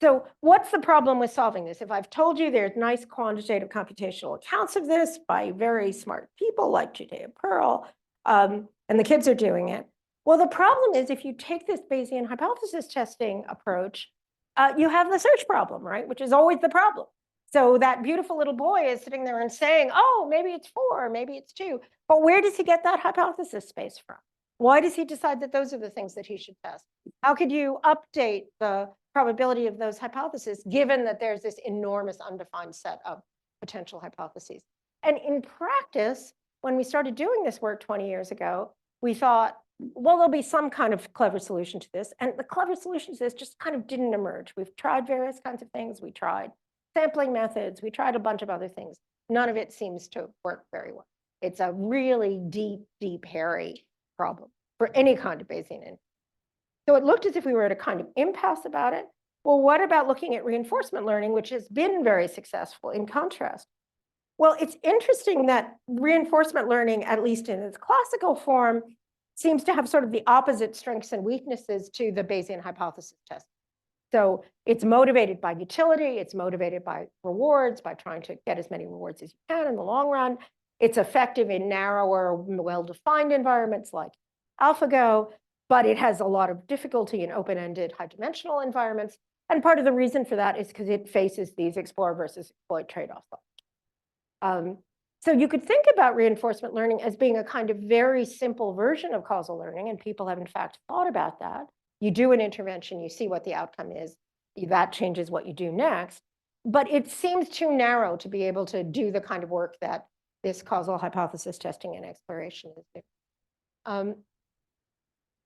So what's the problem with solving this? If I've told you there's nice quantitative computational accounts of this by very smart people like Judea Pearl, and the kids are doing it. Well, the problem is if you take this Bayesian hypothesis testing approach, you have the search problem, right? Which is always the problem. So that beautiful little boy is sitting there and saying, oh, maybe it's 4, maybe it's 2. But where does he get that hypothesis space from? Why does he decide that those are the things that he should test? How could you update the probability of those hypotheses, given that there's this enormous undefined set of potential hypotheses? And in practice, when we started doing this work 20 years ago, we thought, well, there'll be some kind of clever solution to this. And the clever solution to this just kind of didn't emerge. We've tried various kinds of things. We tried sampling methods. We tried a bunch of other things. None of it seems to work very well. It's a really deep, hairy problem for any kind of Bayesian inference. So it looked as if we were at a kind of impasse about it. Well, what about looking at reinforcement learning, which has been very successful in contrast? Well, it's interesting that reinforcement learning, at least in its classical form, seems to have sort of the opposite strengths and weaknesses to the Bayesian hypothesis test. So it's motivated by utility, it's motivated by rewards, by trying to get as many rewards as you can in the long run. It's effective in narrower, well-defined environments like AlphaGo, but it has a lot of difficulty in open-ended high-dimensional environments. And part of the reason for that is because it faces these explore versus exploit trade-offs. So you could think about reinforcement learning as being a kind of very simple version of causal learning, and people have in fact thought about that. You do an intervention, you see what the outcome is, that changes what you do next. But it seems too narrow to be able to do the kind of work that this causal hypothesis testing and exploration is doing.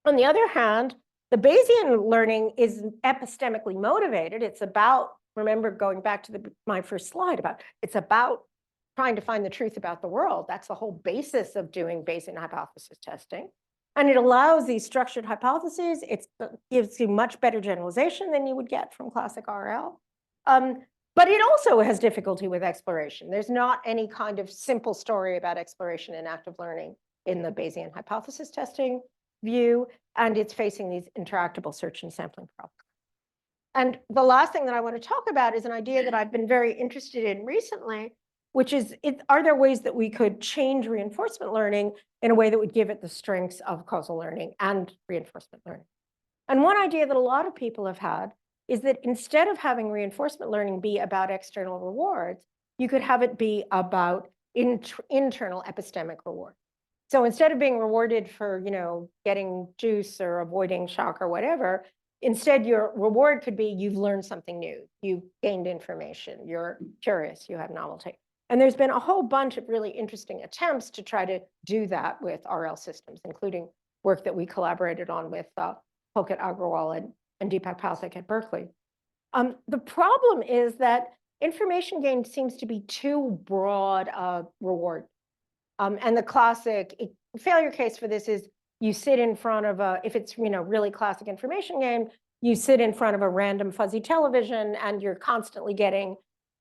On the other hand, the Bayesian learning is epistemically motivated. It's about, remember going back to my first slide, it's about trying to find the truth about the world. That's the whole basis of doing Bayesian hypothesis testing. And it allows these structured hypotheses. It gives you much better generalization than you would get from classic RL. But it also has difficulty with exploration. There's not any kind of simple story about exploration and active learning in the Bayesian hypothesis testing view, and it's facing these intractable search and sampling problems. And the last thing that I want to talk about is an idea that I've been very interested in recently, which is, are there ways that we could change reinforcement learning in a way that would give it the strengths of causal learning and reinforcement learning? And one idea that a lot of people have had is that instead of having reinforcement learning be about external rewards, you could have it be about internal epistemic reward. So instead of being rewarded for, getting juice or avoiding shock or whatever, instead your reward could be you've learned something new, you've gained information, you're curious, you have novelty. And there's been a whole bunch of really interesting attempts to try to do that with RL systems, including work that we collaborated on with Pulkit Agrawal and Deepak Pathak at Berkeley. The problem is that information gain seems to be too broad a reward. And the classic failure case for this is you sit in front of if it's really classic information game, you sit in front of a random fuzzy television and you're constantly getting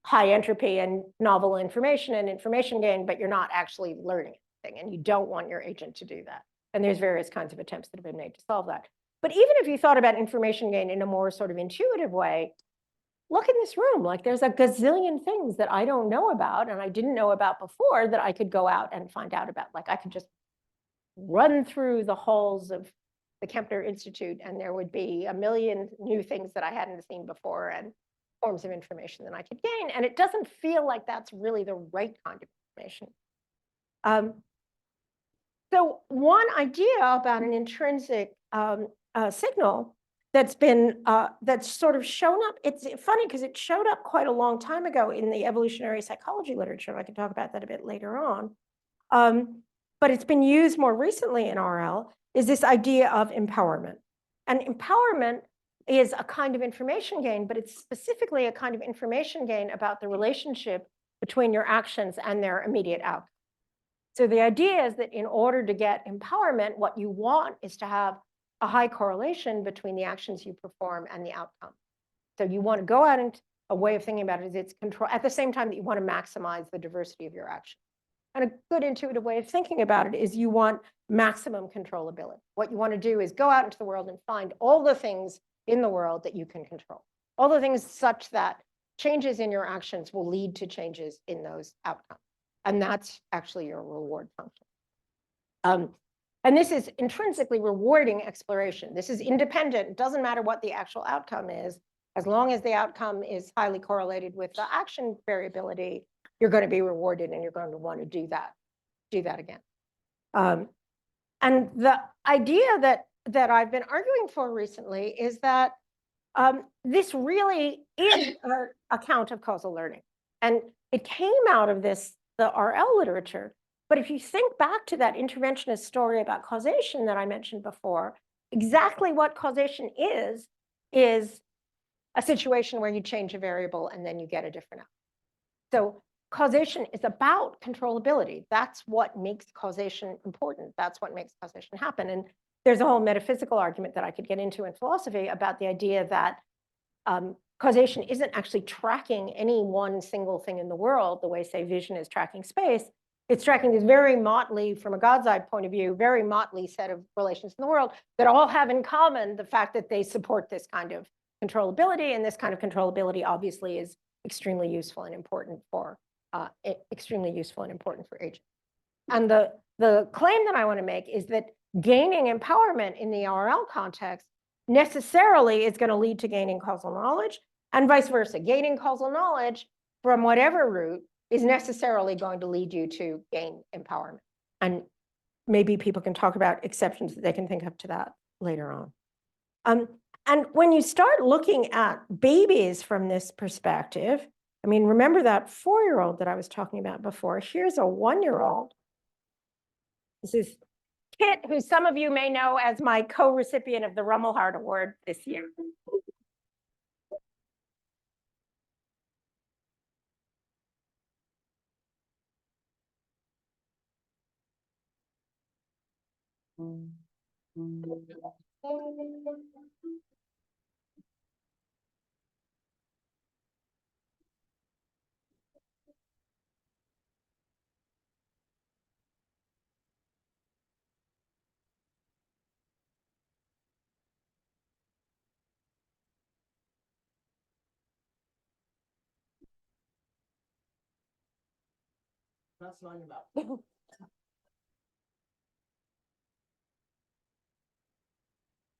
high entropy and novel information and information gain, but you're not actually learning anything, and you don't want your agent to do that. And there's various kinds of attempts that have been made to solve that. But even if you thought about information gain in a more sort of intuitive way, look in this room, like there's a gazillion things that I don't know about and I didn't know about before that I could go out and find out about. Like I could just run through the halls of the Kempner Institute and there would be a million new things that I hadn't seen before and forms of information that I could gain. And it doesn't feel like that's really the right kind of information. So one idea about an intrinsic signal that's sort of shown up, it's funny because it showed up quite a long time ago in the evolutionary psychology literature, and I can talk about that a bit later on. But it's been used more recently in RL, is this idea of empowerment. And empowerment is a kind of information gain, but it's specifically a kind of information gain about the relationship between your actions and their immediate outcome. So the idea is that in order to get empowerment, what you want is to have a high correlation between the actions you perform and the outcome. So you want to go out and a way of thinking about it is it's control at the same time that you want to maximize the diversity of your action. And a good intuitive way of thinking about it is you want maximum controllability. What you want to do is go out into the world and find all the things in the world that you can control. All the things such that changes in your actions will lead to changes in those outcomes. And that's actually your reward function. And this is intrinsically rewarding exploration. This is independent. It doesn't matter what the actual outcome is. As long as the outcome is highly correlated with the action variability, you're going to be rewarded and you're going to want to do that again. And the idea that I've been arguing for recently is that this really is an account of causal learning. And it came out of the RL literature. But if you think back to that interventionist story about causation that I mentioned before, exactly what causation is a situation where you change a variable and then you get a different outcome. So causation is about controllability. That's what makes causation important. That's what makes causation happen. And there's a whole metaphysical argument that I could get into in philosophy about the idea that causation isn't actually tracking any one single thing in the world the way, say, vision is tracking space. It's tracking this very motley, from a God's eye point of view, very motley set of relations in the world that all have in common the fact that they support this kind of controllability. And this kind of controllability obviously is extremely useful and important for agents. And the claim that I want to make is that gaining empowerment in the RL context necessarily is going to lead to gaining causal knowledge, and vice versa. Gaining causal knowledge from whatever route is necessarily going to lead you to gain empowerment. And maybe people can talk about exceptions that they can think of to that later on. And when you start looking at babies from this perspective, I mean, remember that 4-year-old that I was talking about before? Here's a 1-year-old. This is Kit, who some of you may know as my co-recipient of the Rummelhart Award this year.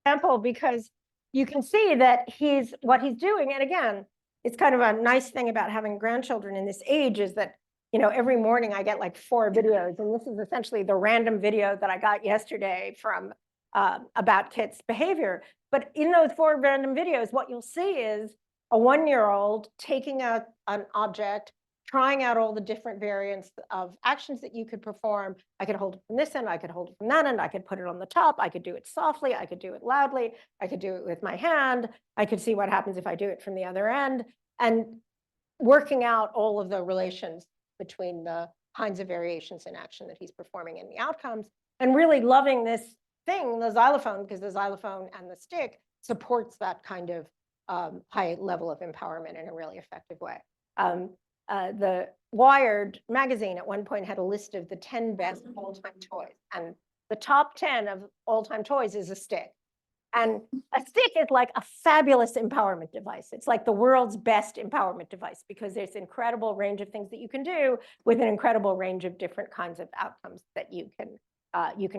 Example, because you can see that what he's doing, and again, it's kind of a nice thing about having grandchildren in this age is that, you know, every morning I get like 4 videos, and this is essentially the random video that I got yesterday from about Kit's behavior. But in those 4 random videos, what you'll see is a 1-year-old taking an object, trying out all the different variants of actions that you could perform. I could hold it from this end, I could hold it from that end, I could put it on the top, I could do it softly, I could do it loudly, I could do it with my hand, I could see what happens if I do it from the other end, and working out all of the relations between the kinds of variations in action that he's performing and the outcomes, and really loving this thing, the xylophone, because the xylophone and the stick supports that kind of high level of empowerment in a really effective way. The Wired magazine at one point had a list of the 10 best all-time toys, and the top 10 of all-time toys is a stick. And a stick is like a fabulous empowerment device. It's like the world's best empowerment device because there's an incredible range of things that you can do with an incredible range of different kinds of outcomes that you can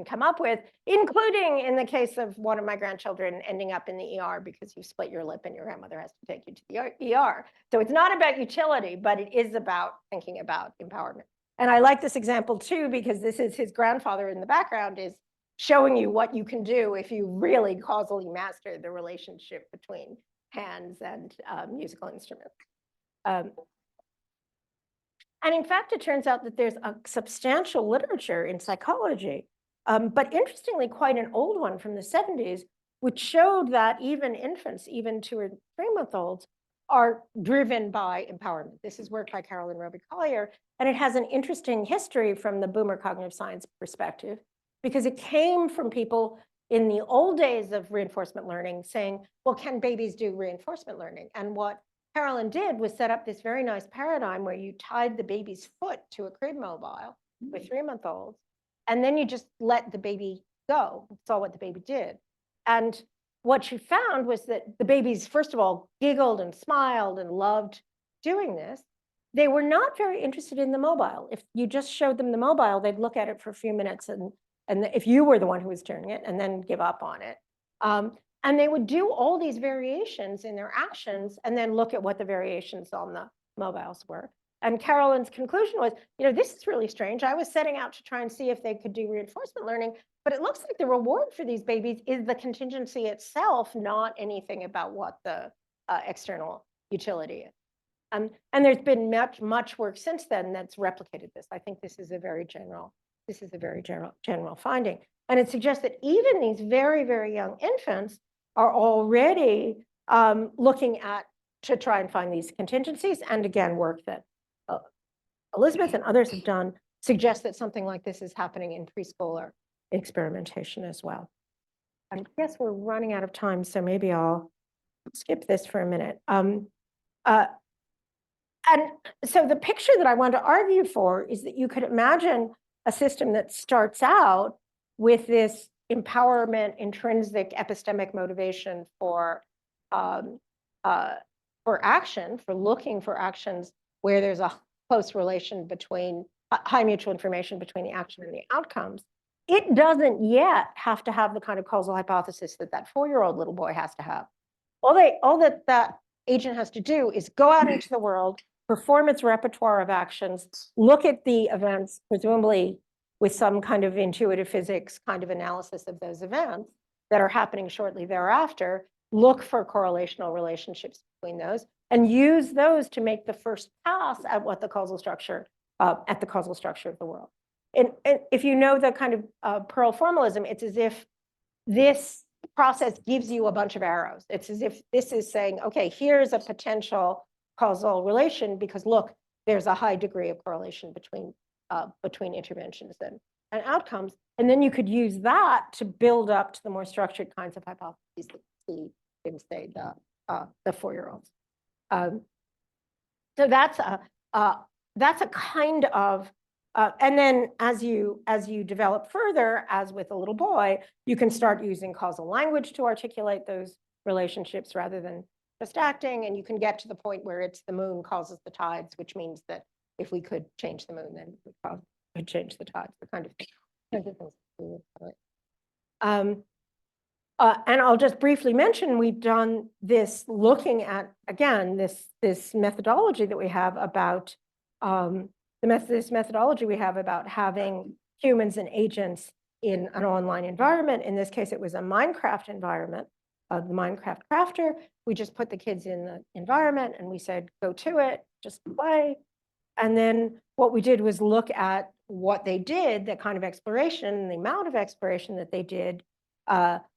come up with, including in the case of one of my grandchildren ending up in the ER because you split your lip and your grandmother has to take you to the ER. So it's not about utility, but it is about thinking about empowerment. And I like this example too, because this is his grandfather in the background is showing you what you can do if you really causally master the relationship between hands and musical instruments. And in fact, it turns out that there's a substantial literature in psychology, but interestingly, quite an old one from the 70s, which showed that even infants, even 2 or 3-month-olds, are driven by empowerment. This is work by Carolyn Roby Collier, and it has an interesting history from the boomer cognitive science perspective, because it came from people in the old days of reinforcement learning saying, well, can babies do reinforcement learning? And what Carolyn did was set up this very nice paradigm where you tied the baby's foot to a crib mobile with 3-month-olds, and then you just let the baby go, saw what the baby did. And what she found was that the babies, first of all, giggled and smiled and loved doing this. They were not very interested in the mobile. If you just showed them the mobile, they'd look at it for a few minutes and if you were the one who was doing it, and then give up on it. And they would do all these variations in their actions and then look at what the variations on the mobiles were. And Carolyn's conclusion was, you know, this is really strange. I was setting out to try and see if they could do reinforcement learning, but it looks like the reward for these babies is the contingency itself, not anything about what the external utility is. And there's been much work since then that's replicated this. I think this is a very general finding. And it suggests that even these very, very young infants are already looking at to try and find these contingencies. And again, work that Elizabeth and others have done suggests that something like this is happening in preschool or experimentation as well. I guess we're running out of time, so maybe I'll skip this for a minute. And so the picture that I want to argue for is that you could imagine a system that starts out with this empowerment, intrinsic epistemic motivation for action, for looking for actions where there's a close relation between high mutual information between the action and the outcomes. It doesn't yet have to have the kind of causal hypothesis that that 4-year-old little boy has to have. All that agent has to do is go out into the world, perform its repertoire of actions, look at the events, presumably with some kind of intuitive physics kind of analysis of those events that are happening shortly thereafter, look for correlational relationships between those, and use those to make the first pass at what the causal structure, of the world. And if you know the kind of Pearl formalism, it's as if this process gives you a bunch of arrows. It's as if this is saying, okay, here's a potential causal relation because look, there's a high degree of correlation between interventions and outcomes. And then you could use that to build up to the more structured kinds of hypotheses that you see in, say, the 4-year-olds. So that's a kind of, and then as you develop further, as with a little boy, you can start using causal language to articulate those relationships rather than just acting, and you can get to the point where it's the moon causes the tides, which means that if we could change the moon, then we probably could change the tides, the kind of thing. Kinds of things we would do it. And I'll just briefly mention, we've done this looking at, again, this methodology that we have about this methodology we have about having humans and agents in an online environment. In this case, it was a Minecraft environment of the Minecraft crafter. We just put the kids in the environment and we said, go to it, just play. And then what we did was look at what they did, the kind of exploration, the amount of exploration that they did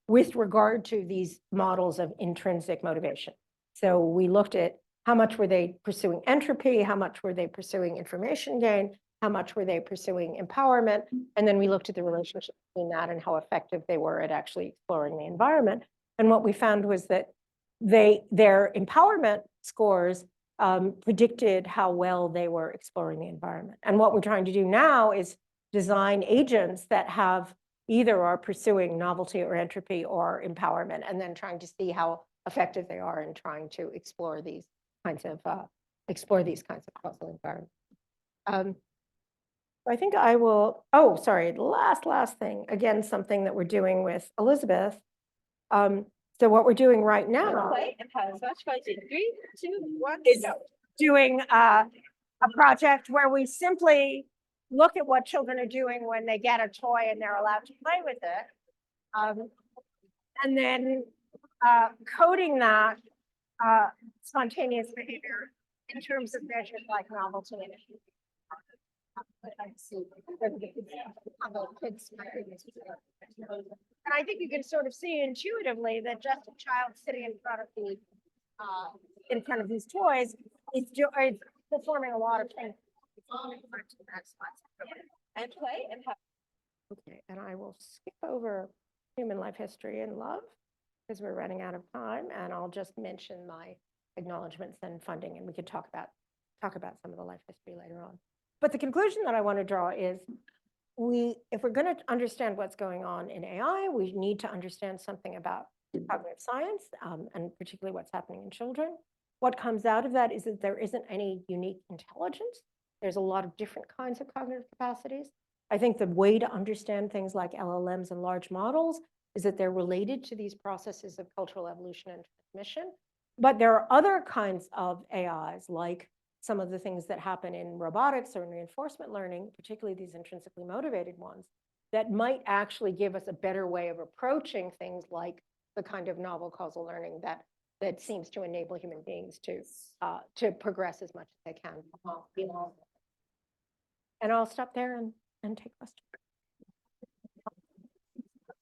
with regard to these models of intrinsic motivation. So we looked at how much were they pursuing entropy, how much were they pursuing information gain, how much were they pursuing empowerment, and then we looked at the relationship between that and how effective they were at actually exploring the environment. And what we found was that their empowerment scores predicted how well they were exploring the environment. And what we're trying to do now is design agents that have either are pursuing novelty or entropy or empowerment, and then trying to see how effective they are in trying to explore these kinds of causal environments. I think I will, oh, sorry, last thing, again, something that we're doing with Elizabeth. So what we're doing right now is doing a project where we simply look at what children are doing when they get a toy and they're allowed to play with it. And then coding that spontaneous behavior in terms of measures like novelty and entropy. And I think you can sort of see intuitively that just a child sitting in front of these toys is performing a lot of things. And play and have. Okay, and I will skip over human life history and love because we're running out of time, and I'll just mention my acknowledgements and funding, and we could talk about some of the life history later on. But the conclusion that I want to draw is if we're going to understand what's going on in AI, we need to understand something about cognitive science, and particularly what's happening in children. What comes out of that is that there isn't any unique intelligence. There's a lot of different kinds of cognitive capacities. I think the way to understand things like LLMs and large models is that they're related to these processes of cultural evolution and transmission. But there are other kinds of AIs, like some of the things that happen in robotics or in reinforcement learning, particularly these intrinsically motivated ones, that might actually give us a better way of approaching things like the kind of novel causal learning that seems to enable human beings to progress as much as they can. And I'll stop there and take questions.